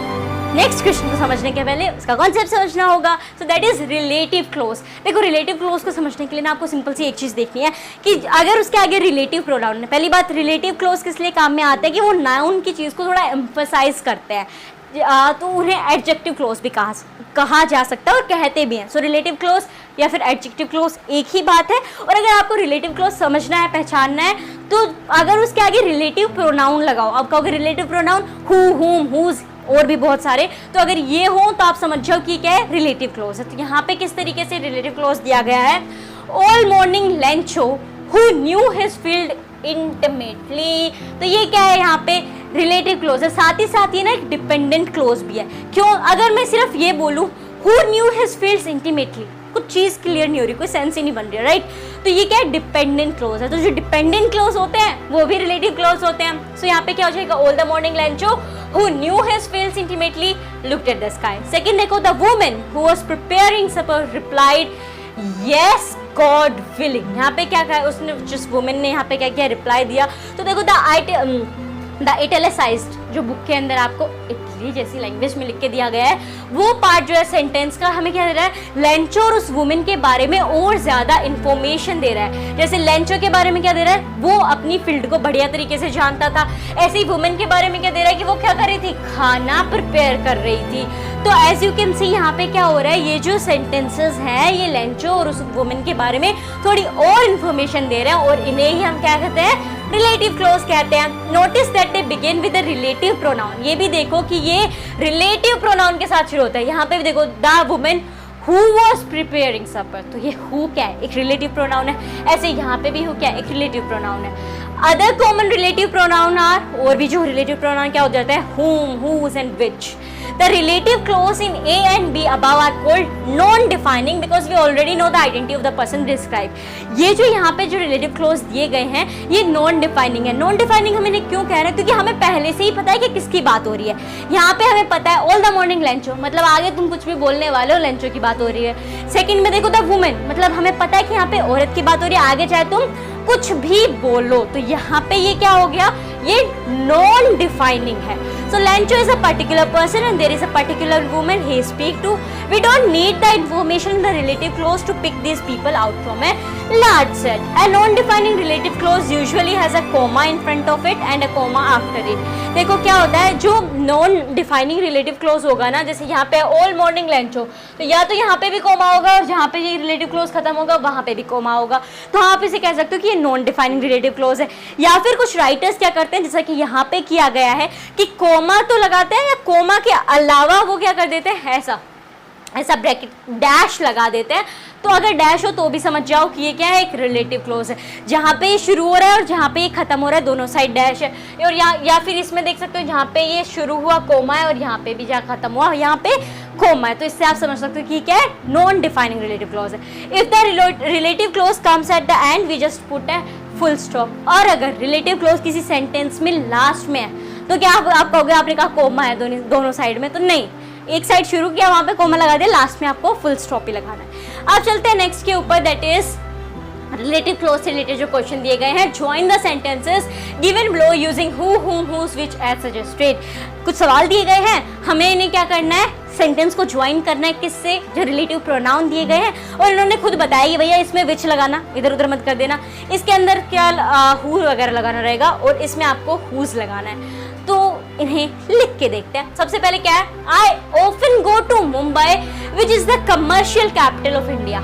नेक्स्ट क्वेश्चन को समझने के पहले उसका कॉन्सेप्ट समझना होगा। So that is relative close. देखो रिलेटिव क्लोज को समझने के लिए ना आपको सिंपल सी एक चीज़ देखनी है कि अगर उसके आगे रिलेटिव प्रोनाउन है, पहली बात रिलेटिव क्लोज किस लिए काम में आते हैं कि वो नाउन की चीज़ को थोड़ा एम्फसाइज करते हैं, तो उन्हें एडजेक्टिव क्लोज भी कहा जा सकता है और कहते भी हैं। सो रिलेटिव क्लोज या फिर एडजेक्टिव क्लोज एक ही बात है। और अगर आपको रिलेटिव क्लोज समझना है, पहचानना है, तो अगर उसके आगे रिलेटिव प्रोनाउन लगाओ, आप कहोगे रिलेटिव प्रोनाउन हु, हुम, हुज, और भी बहुत सारे, तो अगर ये हो तो आप समझ जाओ कि क्या है, रिलेटिव क्लोज है। तो यहाँ पे किस तरीके से रिलेटिव क्लोज दिया गया है, all morning Lencho who knew his field intimately. तो ये क्या है, यहाँ पे रिलेटिव क्लोज है, साथ ही साथ ये ना एक डिपेंडेंट क्लोज भी है। क्यों, अगर मैं सिर्फ ये बोलूँ हु न्यू हिज फील्ड्स इंटिमेटली, कुछ चीज क्लियर नहीं हो रही, कोई सेंस ही नहीं बन रही, राइट। तो ये क्या है, डिपेंडेंट क्लोज है। तो जो डिपेंडेंट क्लोज होते हैं वो भी रिलेटिव क्लोज होते हैं। सो यहाँ पे क्या हो जाएगा, all the morning Lencho who knew his fields intimately looked at the sky. Second देखो, the woman who was preparing supper replied yes God willing. यहाँ पे क्या कहा, उसने, जिस वुमन ने यहाँ पे क्या किया, रिप्लाई दिया। तो देखो द इटैलिसाइज्ड जो बुक के अंदर आपको इटली जैसी लैंग्वेज में लिख के दिया गया है, वो पार्ट जो है सेंटेंस का हमें क्या दे रहा है, लेंचो और उस वुमेन के बारे में और ज्यादा इंफॉर्मेशन दे रहा है। जैसे लेंचो के बारे में क्या दे रहा है, वो अपनी फील्ड को बढ़िया तरीके से जानता था। ऐसे ही वुमेन के बारे में क्या दे रहा है कि वो क्या कर रही थी, खाना प्रिपेयर कर रही थी। तो एज यू कैन सी यहाँ पे क्या हो रहा है, ये जो सेंटेंसेस हैं ये लेंचो और उस वुमेन के बारे में थोड़ी और इंफॉर्मेशन दे रहे हैं, और इन्हें ही हम क्या कहते हैं, रिलेटिव क्लोज कहते हैं। Notice that they begin with the relative pronoun. ये भी देखो कि ये रिलेटिव प्रोनाउन के साथ शुरू होता है। यहाँ पे भी देखो, the women who was preparing supper, तो ये हु क्या है, एक रिलेटिव प्रोनाउन है। ऐसे यहाँ पे भी हु क्या है, एक रिलेटिव प्रोनाउन है। Other common relative pronoun are, और भी जो रिलेटिव प्रोनाउन क्या हो जाता है, whom, whose and which. The relative clause in A and B above are called non-defining because we already know the identity of the person described. ये जो यहाँ पे जो relative clause दिए गए हैं ये non-defining है। non-defining हमें क्यों कह रहे हैं, क्योंकि हमें पहले से ही पता है कि किसकी बात हो रही है। यहाँ पे हमें पता है all the morning लेंचो, मतलब आगे तुम कुछ भी बोलने वाले हो, लेंचो की बात हो रही है। सेकंड में देखो the woman, मतलब हमें पता है कि यहाँ पे औरत की बात हो रही है, आगे चाहे तुम कुछ भी बोलो। तो यहाँ पे ये क्या हो गया, ये नॉन डिफाइनिंग है। So Lencho is a particular person and there is a particular woman he speak to. We don't need the information in the relative clause to pick these people out from a large set. A non-defining relative clause usually has a comma in front of it and a comma after it. देखो क्या होता है, जो non-defining relative clause होगा ना, जैसे यहाँ पे all morning Lencho, तो या तो यहाँ पे भी कोमा होगा और जहाँ पे ये relative clause खत्म होगा वहाँ पे भी कोमा होगा। तो आप इसे कह सकते हो कि ये non-defining relative clause है। या फिर कुछ राइटर्स क्या करते हैं, जैसा कि यहाँ पे किया गया है कि कोमा तो लगाते हैं या कोमा के अलावा वो क्या कर देते हैं, ऐसा ब्रैकेट डैश लगा देते हैं। तो अगर डैश हो तो भी समझ जाओ कि ये क्या है, एक रिलेटिव क्लोज है। जहाँ पे ये शुरू हो रहा है और जहाँ पे ये खत्म हो रहा है दोनों साइड डैश है। और या फिर इसमें देख सकते हो जहाँ पे ये शुरू हुआ कोमा है और यहाँ पे भी जहाँ खत्म हुआ यहाँ पे कोमा है। तो इससे आप समझ सकते हो कि क्या है, नॉन डिफाइनिंग रिलेटिव क्लोज है। If the relative clause comes at the end we just put a full stop. और अगर रिलेटिव क्लोज किसी सेंटेंस में लास्ट में है तो क्या आप कहोगे, आपने कहा कोमा है दोनों साइड में, तो नहीं, एक साइड शुरू किया वहां पे कोमा लगा दिया, लास्ट में आपको फुल स्टॉप ही लगाना है। अब चलते हैं नेक्स्ट के ऊपर, दैट इज रिलेटिव क्लोज से रिलेटेड जो क्वेश्चन दिए गए हैं। Join the sentences given below using who, हुम, हुज, व्हिच एज सजेस्टेड। कुछ सवाल दिए गए हैं, हमें इन्हें क्या करना है, सेंटेंस को ज्वाइन करना है किससे, जो रिलेटिव प्रोनाउन दिए गए हैं। और इन्होंने खुद बताया कि भैया इसमें विच लगाना, इधर उधर मत कर देना, इसके अंदर क्या हु वगैरह लगाना रहेगा और इसमें आपको हुज लगाना है। तो इन्हें लिख के देखते हैं। सबसे पहले क्या है, I often go to Mumbai which is the commercial capital of India.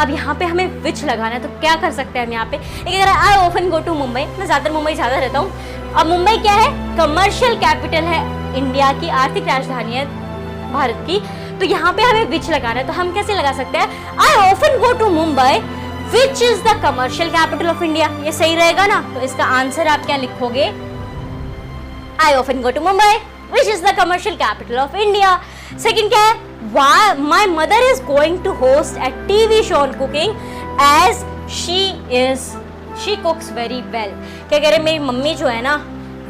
अब यहाँ पे हमें विच लगाना है, तो क्या कर सकते हैं हम यहाँ पे, एक I often go to Mumbai, मैं ज़्यादातर मुंबई ज़्यादा रहता हूँ। अब मुंबई क्या है, कमर्शियल कैपिटल है इंडिया की, आर्थिक राजधानी है भारत की। तो यहाँ पे हमें विच लगाना है, तो हम कैसे लगा सकते हैं, I often go to Mumbai which is the commercial capital of India. ये सही रहेगा ना। तो इसका आंसर आप क्या लिखोगे, I often go to Mumbai, which is the commercial capital of India. Second क्या है, why my mother is going to host a TV show on cooking as she cooks very well. क्या कह रहे, मेरी mummy जो है ना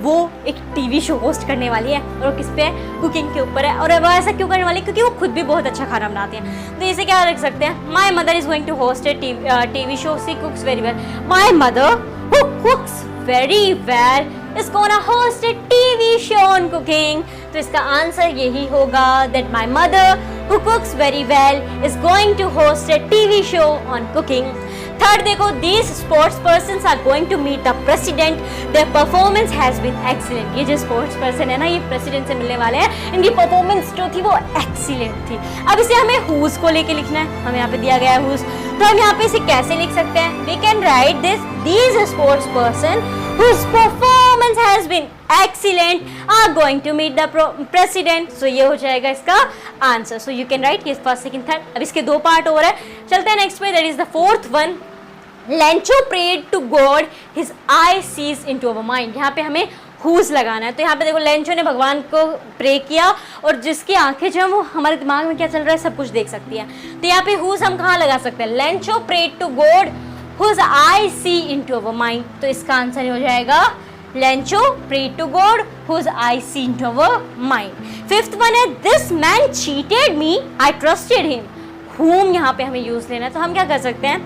वो एक टीवी शो होस्ट करने वाली है और किस पे है, कुकिंग के ऊपर है। और वो ऐसा क्यों करने वाली है, क्योंकि वो खुद भी बहुत अच्छा खाना बनाती हैं। तो इसे क्या रख सकते हैं, my mother is going to host a TV show, she cooks very well. My mother who cooks very well is gonna host a TV show on cooking. तो इसका आंसर यही होगा, that my mother who cooks very well is going to host a TV show on cooking. Third देखो, these sports person are going to meet the president, their performance has been excellent. ये जो sports person है ना, ये president से मिलने वाले हैं, इनकी परफॉर्मेंस जो थी वो एक्सीलेंट थी। अब इसे हमें हुज को लेके लिखना है, हमें यहाँ पे दिया गया है हुज, तो हम यहाँ पे इसे कैसे लिख सकते हैं? We can write this, these sports person whose performance has been excellent are going to meet the president। so ये हो जाएगा इसका answer. so you can write ये फर्स्ट सेकंड थर्ड। अब इसके दो पार्ट हो रहे हैं, चलते हैं नेक्स्ट पे, that is the fourth one. Lencho prayed to God, his eye sees into our mind। यहाँ पे हमें हुज लगाना है, तो यहाँ पे देखो लेंचो ने भगवान को प्रे किया और जिसकी आंखें जो है वो हमारे दिमाग में क्या चल रहा है सब कुछ देख सकती है। तो यहाँ पे हुज हम कहाँ लगा सकते हैं? Lencho prayed to God whose eye see into our mind। तो इसका आंसर हो जाएगा Lencho prayed to God whose eye see into our mind। Fifth one है, this man cheated me, I trusted him। whom यहाँ पे हमें use लेना है, तो हम क्या कर सकते हैं?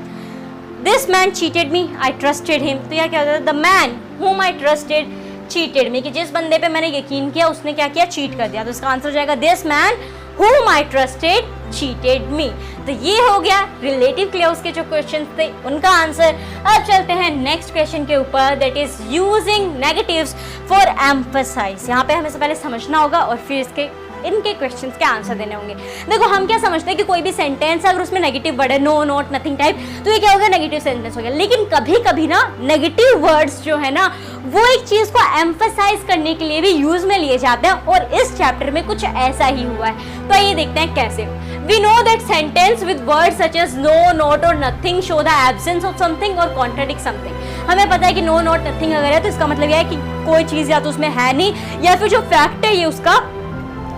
This man cheated me, I trusted him। तो यह क्या होता है? The man whom I trusted cheated me, कि जिस बंदे पे मैंने यकीन किया उसने क्या किया? चीट कर दिया। तो इसका आंसर हो जाएगा this man whom I trusted cheated me। तो ये हो गया रिलेटिव क्लेयर्स के जो क्वेश्चन थे उनका आंसर। अब चलते हैं नेक्स्ट क्वेश्चन के ऊपर, that is using negatives for emphasise. यहाँ पे हमें से पहले समझना होगा और फिर इनके क्वेश्चंस के आंसर देने होंगे। देखो हम क्या समझते हैं कि कोई भी सेंटेंस अगर उसमें नेगेटिव वर्ड है, नो नॉट नथिंग टाइप, तो ये क्या हो गया? नेगेटिव सेंटेंस हो गया। लेकिन कभी कभी ना नेगेटिव वर्ड्स जो है ना वो एक चीज को एम्फसाइज करने के लिए भी यूज में लिए जाते हैं, और इस चैप्टर में कुछ ऐसा ही हुआ है। तो आइए देखते हैं कैसे। We know that sentence with words such as no not और nothing show the absence of something और कॉन्ट्राडिक्ट समथिंग। हमें पता है कि नो नॉट नथिंग अगर है तो इसका मतलब यह है कि कोई चीज या तो उसमें है नहीं, या फिर जो फैक्ट है ये उसका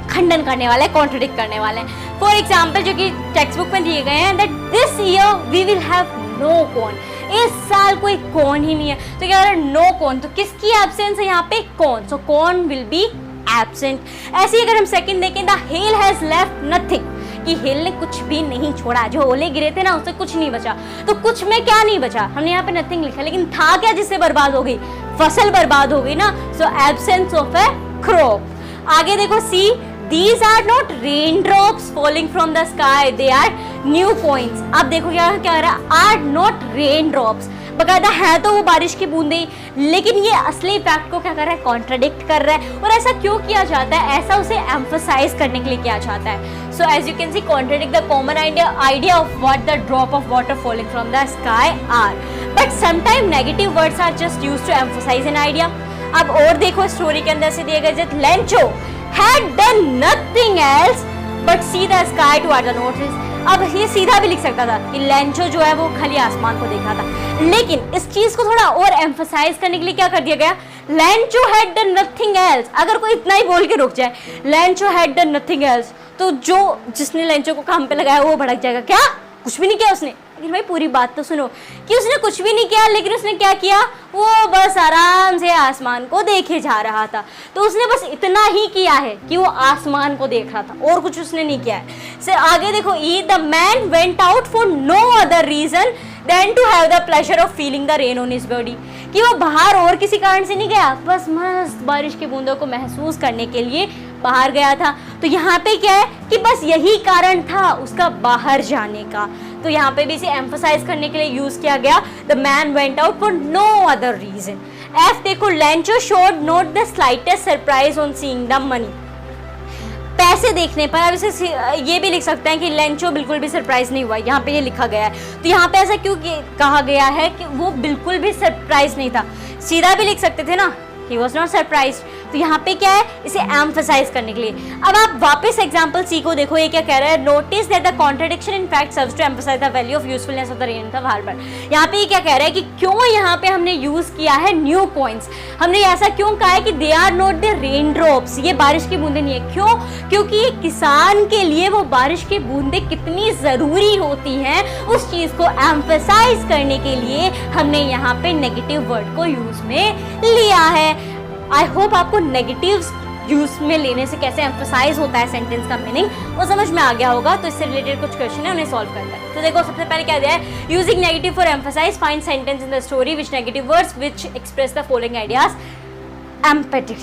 खंडन करने वाला है, कॉन्ट्रडिक्ट करने वाला है। फॉर एग्जाम्पल जो कि टेक्स्ट बुक में दिए गए हैं, that this year we will have no corn. इस साल कोई कॉर्न ही नहीं है, तो क्या नो कॉर्न, तो किसकी एब्सेंस है यहाँ पे? Corn. So corn will be absent. ऐसे ही अगर हम सेकंड देखें, the hell has left nothing, कि हेल ने कुछ भी नहीं छोड़ा, जो ओले गिरे थे ना उससे कुछ नहीं बचा। तो कुछ में क्या नहीं बचा? हमने यहाँ पे नथिंग लिखा, लेकिन था क्या जिससे बर्बाद हो गई? फसल बर्बाद हो गई ना। सो एब्सेंस ऑफ ए क्रॉप। आगे देखो सी, These are not raindrops falling from the sky, they are new coins। अब देखो क्या कह रहा है? Are not raindrops, बकायदा है तो वो बारिश की बूंदे, लेकिन ये असली फैक्ट को क्या कर रहा है? कॉन्ट्राडिक्ट कर रहा है। और ऐसा क्यों किया जाता है? ऐसा उसे एम्फसाइज करने के लिए किया जाता है। So as you can see, contradict the common idea of what the drop of water falling from the sky are, but sometime negative words are just used to emphasise an idea. अब और देखो story के अंदर से दिए गए, Lencho had done nothing else but see the sky toward the north। अब ये सीधा भी लिख सकता था कि लेंचो जो है वो खाली आसमान को देख रहा था, लेकिन इस चीज को थोड़ा और एम्फसाइज करने के लिए क्या कर दिया गया? Lencho had done nothing else। अगर कोई इतना ही बोल के रुक जाए, Lencho had done nothing else, तो जो जिसने लेंचो को काम पे लगाया वो भड़क जाएगा, क्या कुछ भी नहीं किया उसने? लेकिन भाई पूरी बात तो सुनो कि उसने कुछ भी नहीं किया, लेकिन उसने क्या किया? वो बस आराम से आसमान को देखे जा रहा था। तो उसने बस इतना ही किया है कि वो आसमान को देख रहा था, और कुछ उसने नहीं किया है। सर आगे देखो, E the man went out for no other reason than to have the pleasure of feeling the rain on his body, कि वो बाहर और किसी कारण से नहीं गया, बस मस्त बारिश की बूंदों को महसूस करने के लिए बाहर गया था। तो यहाँ पे क्या है कि बस यही कारण था उसका बाहर जाने का। तो यहाँ पे भी इसे एम्फसाइज करने के लिए यूज किया गया, the man went out for no other reason. F देखो, Lencho showed not the slightest surprise on seeing the money. पैसे देखने पर, अब इसे ये भी लिख सकते हैं कि लेंचो बिल्कुल भी सरप्राइज नहीं हुआ, यहाँ पे ये लिखा गया है। तो यहाँ पे ऐसा क्यों कहा गया है कि वो बिल्कुल भी सरप्राइज नहीं था? सीधा भी लिख सकते थे ना, he was not surprised। तो यहाँ पे क्या है? इसे एम्फसाइज करने के लिए। अब आप वापस एग्जांपल सी को देखो, ये क्या कह रहा है? Notice that the contradiction in fact serves to emphasise the value of usefulness of the rain of harbour. यहाँ पे ये क्या कह रहा है कि क्यों यहाँ पे हमने यूज किया है न्यू कॉइन्स। हमने ऐसा क्यों कहा है कि they are not the rain drops, ये बारिश की बूंदे नहीं है। क्यों? क्योंकि ये किसान के लिए वो बारिश की बूंदे कितनी जरूरी होती हैं, उस चीज को एम्फसाइज करने के लिए हमने यहाँ पे नेगेटिव वर्ड को यूज में लिया है। आई होप आपको नेगेटिव्स यूज में लेने से कैसे एम्फसाइज होता है सेंटेंस का मीनिंग वो समझ में आ गया होगा। तो इससे रिलेटेड कुछ क्वेश्चन है, उन्हें सॉल्व करते हैं। तो देखो सबसे पहले क्या दिया है? Using negative for emphasis, find sentence in the story which negative words which express the following ideas. Emphatic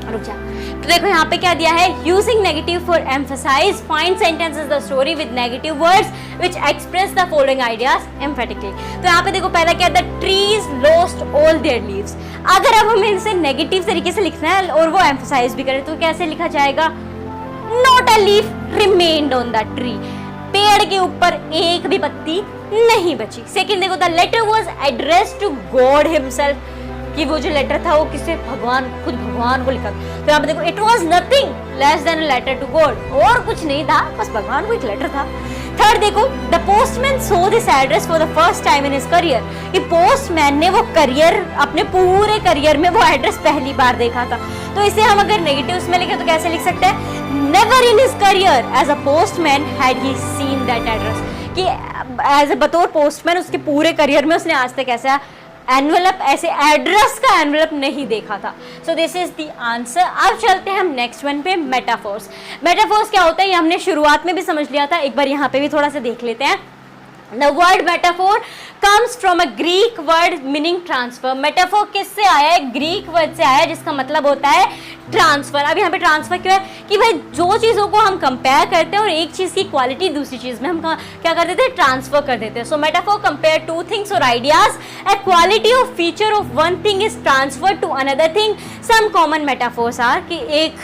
रुक जा। तो देखो यहाँ पे क्या दिया है, using negative for emphasis find sentences the story with negative words which express the following ideas emphatically. तो यहाँ पे देखो पहला क्या, the trees lost all their leaves. अगर अब हमें इसे नेगेटिव तरीके से लिखना है और वो एम्फसाइज भी करें तो कैसे लिखा जाएगा, not a leaf remained on the tree, पेड़ के ऊपर एक भी पत्ती नहीं बची। सेकंड देखो, the letter was addressed to God himself, कि वो जो लेटर था वो किसे, भगवान, खुद भगवान को लिखा। तो यहाँ पे देखो it was nothing less than a letter to God, और कुछ नहीं था, बस भगवान को एक लेटर था। थर्ड देखो, the postman so this address for the first time in his career, कि पोस्टमैन ने वो करियर, अपने पूरे करियर में वो एड्रेस पहली बार देखा था। तो इसे हम अगर नेगेटिव्स में लिखें तो कैसे लिख सकते हैं, never in his career as a postman had he seen that address, कि एज अ बतौर पोस्टमैन उसके पूरे करियर में उसने आज तक ऐसा एनवेलप, ऐसे एड्रेस का एनवेलप नहीं देखा था। So this is the answer. अब चलते हैं हम नेक्स्ट वन पे, मेटाफोर्स। मेटाफोर्स क्या होता है ये हमने शुरुआत में भी समझ लिया था, एक बार यहाँ पे भी थोड़ा सा देख लेते हैं। The word metaphor comes from a Greek word meaning transfer. Metaphor किससे आया है, ग्रीक वर्ड से आया है जिसका मतलब होता है ट्रांसफर। अब यहाँ पे ट्रांसफर क्यों है, कि भाई जो चीज़ों को हम कंपेयर करते हैं और एक चीज़ की क्वालिटी दूसरी चीज़ में हम क्या कर देते हैं, ट्रांसफर कर देते हैं। So metaphor compare two things और ideas, a quality of feature of one thing is transfer to another thing. Some common metaphors are, कि एक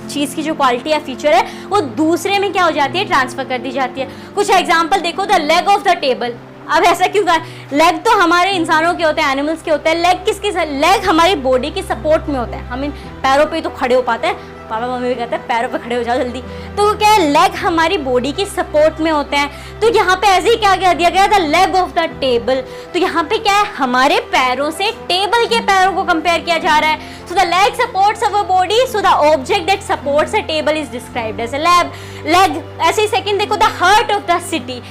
चीज़ की जो क्वालिटी या फीचर है वो दूसरे में क्या हो जाती है, ट्रांसफर कर दी जाती है। कुछ एग्जांपल देखो, the leg of the table. अब ऐसा क्यों कहा, लेग तो हमारे इंसानों के होते हैं, एनिमल्स के होते हैं, लेग किसकी, लेग हमारी बॉडी की सपोर्ट में होता है, हम इन पैरों पे तो खड़े हो पाते हैं, पापा मम्मी भी कहते हैं पैरों पे खड़े हो जाओ जल्दी। तो क्या है, लेग हमारी बॉडी की सपोर्ट में होते हैं। तो यहाँ पे ऐसे ही क्या दिया गया, the leg of the table. तो यहाँ पे क्या है, हमारे पैरों से टेबल के पैरों को कंपेयर किया जा रहा है। So the leg supports our body, so the object that supports a table is described as a leg. ऐसे ही सेकंड देखो, the heart of the city.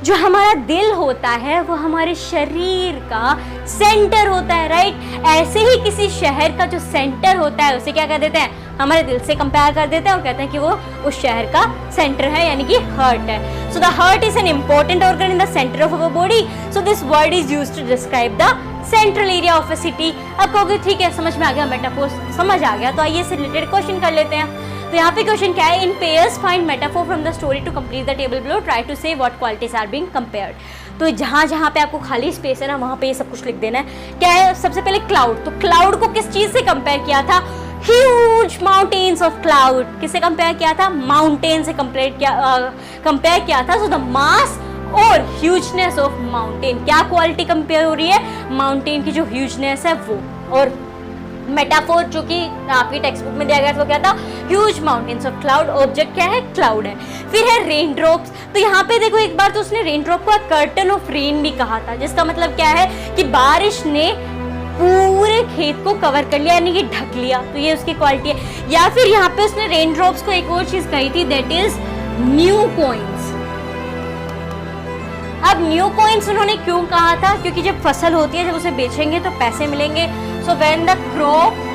जो हमारा दिल होता है वो हमारे शरीर का सेंटर होता है, राइट। ऐसे ही किसी शहर का जो सेंटर होता है उसे क्या कर देते हैं, हमारे दिल से कंपेयर कर देते हैं और कहते हैं कि वो उस शहर का सेंटर है, यानी कि हार्ट है। So the heart is an important organ in the centre of our body, so this word is used to describe the central area of a city. अब कहोगे ठीक है समझ में आ गया, मेटाफोर समझ आ गया, तो आइए इससे रिलेटेड क्वेश्चन कर लेते हैं। तो यहाँ पे क्वेश्चन क्या है, in pairs find metaphor from the story to complete the table below, try to say what qualities are being compared. तो जहाँ जहाँ पे आपको खाली स्पेस है ना वहाँ पे ये सब कुछ लिख देना है। क्या है, सबसे पहले क्लाउड। तो क्लाउड को किस चीज से कंपेयर किया था, ह्यूज माउंटेन्स ऑफ क्लाउड। किससे कंपेयर किया था, माउंटेन से कंपेयर किया था। सो द मास और ह्यूजनेस ऑफ माउंटेन, क्या क्वालिटी कंपेयर हो रही है, माउंटेन की जो ह्यूजनेस है वो। और मेटाफोर जो कि आपकी टेक्स्ट बुक में दिया गया था वो क्या था, huge mountains of cloud. Object क्या है, क्लाउड है। फिर है रेन ड्रॉप्स। तो यहाँ पे देखो एक बार तो उसने रेन ड्रॉप को कर्टन ऑफ रेन भी कहा था, जिसका मतलब क्या है कि बारिश ने पूरे खेत को कवर कर लिया, यानी कि ढक लिया। तो ये उसकी क्वालिटी है। या फिर यहाँ पे उसने रेन ड्रॉप्स को एक और चीज कही थी, दैट इज न्यू कॉइन्स। अब न्यू कॉइन्स उन्होंने क्यों कहा था, क्योंकि जब फसल होती है, जब उसे बेचेंगे तो पैसे मिलेंगे। सो व्हेन द क्रॉप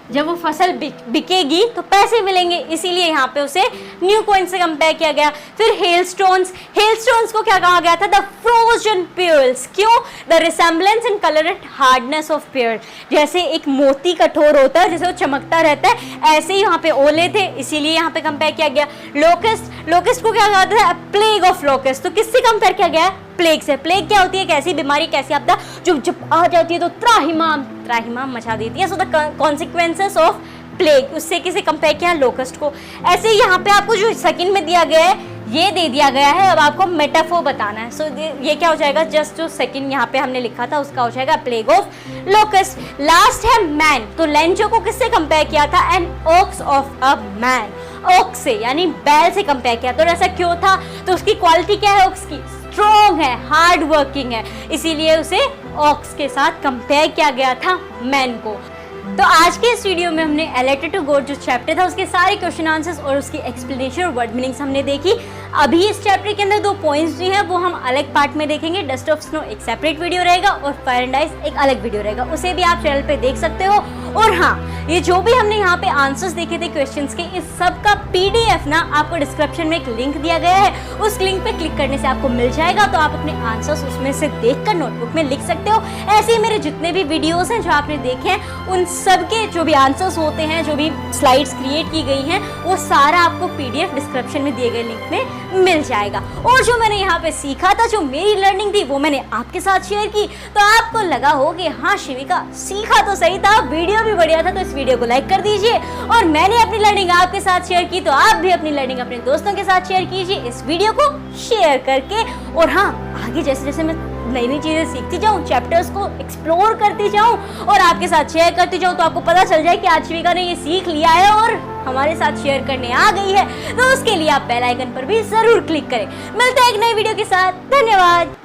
जब वो फसल बिकेगी तो पैसे मिलेंगे, इसीलिए यहाँ पे उसे न्यू कॉइन से कंपेयर किया गया। फिर हेलस्टोन्स, हेलस्टोन्स को क्या कहा गया था, द फ्रोजन पेयर्स। क्यों, the resemblance in colour and hardness of pair. जैसे एक मोती कठोर होता है, जैसे वो चमकता रहता है, ऐसे ही यहाँ पे ओले थे, इसीलिए यहाँ पे कंपेयर किया गया। लोकेस्ट, लोकेस्ट को क्या कहा था, प्लेग ऑफ लोकेस्ट। तो किससे कंपेयर किया गया, प्लेग से। प्लेग क्या होती है, कैसी बीमारी, कैसी आपदा जो जब आ जाती है तो त्राहिमाम मचा देती है। So the consequences of plague, उससे किसे कंपेयर किया, लोकस्ट को। ऐसे ही यहाँ पे आपको जो सेकंड में दिया गया है ये दे दिया गया है, अब आपको मेटाफोर बताना है। सो ये क्या हो जाएगा, जस्ट जो सेकंड यहाँ पे हमने लिखा था उसका हो जाएगा प्लेग ऑफ लोकस्ट। लास्ट है मैन। तो लेंचो को किससे कंपेयर किया था, an ox of a man. Ox से यानी बैल से कंपेयर किया। तो ऐसा क्यों था, तो उसकी क्वालिटी क्या है, ऑक्स की स्ट्रॉन्ग है, हार्ड वर्किंग है, इसीलिए उसे ऑक्स के साथ कंपेयर किया गया था मैन को। तो आज के इस वीडियो में हमने ए लेटर टू गॉड जो चैप्टर था उसके सारे क्वेश्चन आंसर्स और उसकी एक्सप्लेनेशन और वर्ड मीनिंग्स हमने देखी। अभी इस चैप्टर के अंदर 2 पॉइंट्स भी हैं वो हम अलग पार्ट में देखेंगे। डस्ट ऑफ स्नो एक सेपरेट वीडियो रहेगा और फायर एंड आइस एक अलग वीडियो रहेगा, उसे भी आप चैनल पे देख सकते हो। और हाँ, ये जो भी हमने यहाँ पे आंसर्स देखे थे क्वेश्चंस के, इस सब का PDF ना आपको डिस्क्रिप्शन में एक लिंक दिया गया है, उस लिंक पे क्लिक करने से आपको मिल जाएगा। तो आप अपने आंसर्स उसमें से देखकर नोटबुक में लिख सकते हो। ऐसे ही मेरे जितने भी वीडियोस हैं जो आपने देखे हैं, उन सब के जो भी आंसर्स होते हैं, जो भी स्लाइड्स क्रिएट की गई हैं, वो सारा आपको PDF डिस्क्रिप्शन में दिए गए लिंक में मिल जाएगा। और जो मैंने यहाँ पे सीखा था, जो मेरी लर्निंग थी, वो मैंने आपके साथ शेयर की। तो आपको लगा हो कि हाँ शिविका सीखा तो सही था, वीडियो भी बढ़िया था, तो इस वीडियो को लाइक कर दीजिए। और मैंने अपनी लर्निंग आपके साथ शेयर की, तो आप भी अपनी लर्निंग अपने दोस्तों के साथ शेयर कीजिए इस वीडियो को शेयर करके। और हाँ, आगे जैसे जैसे मैं नई नई चीजें सीखती जाऊँ, चैप्टर्स को एक्सप्लोर करती जाऊँ और आपके साथ शेयर करती जाऊँ, तो आपको पता चल जाए कि आज शिविका ने ये सीख लिया है और हमारे साथ शेयर करने आ गई है। तो उसके लिए आप बेल आइकन पर भी जरूर क्लिक करें। मिलते हैं एक नई वीडियो के साथ। धन्यवाद।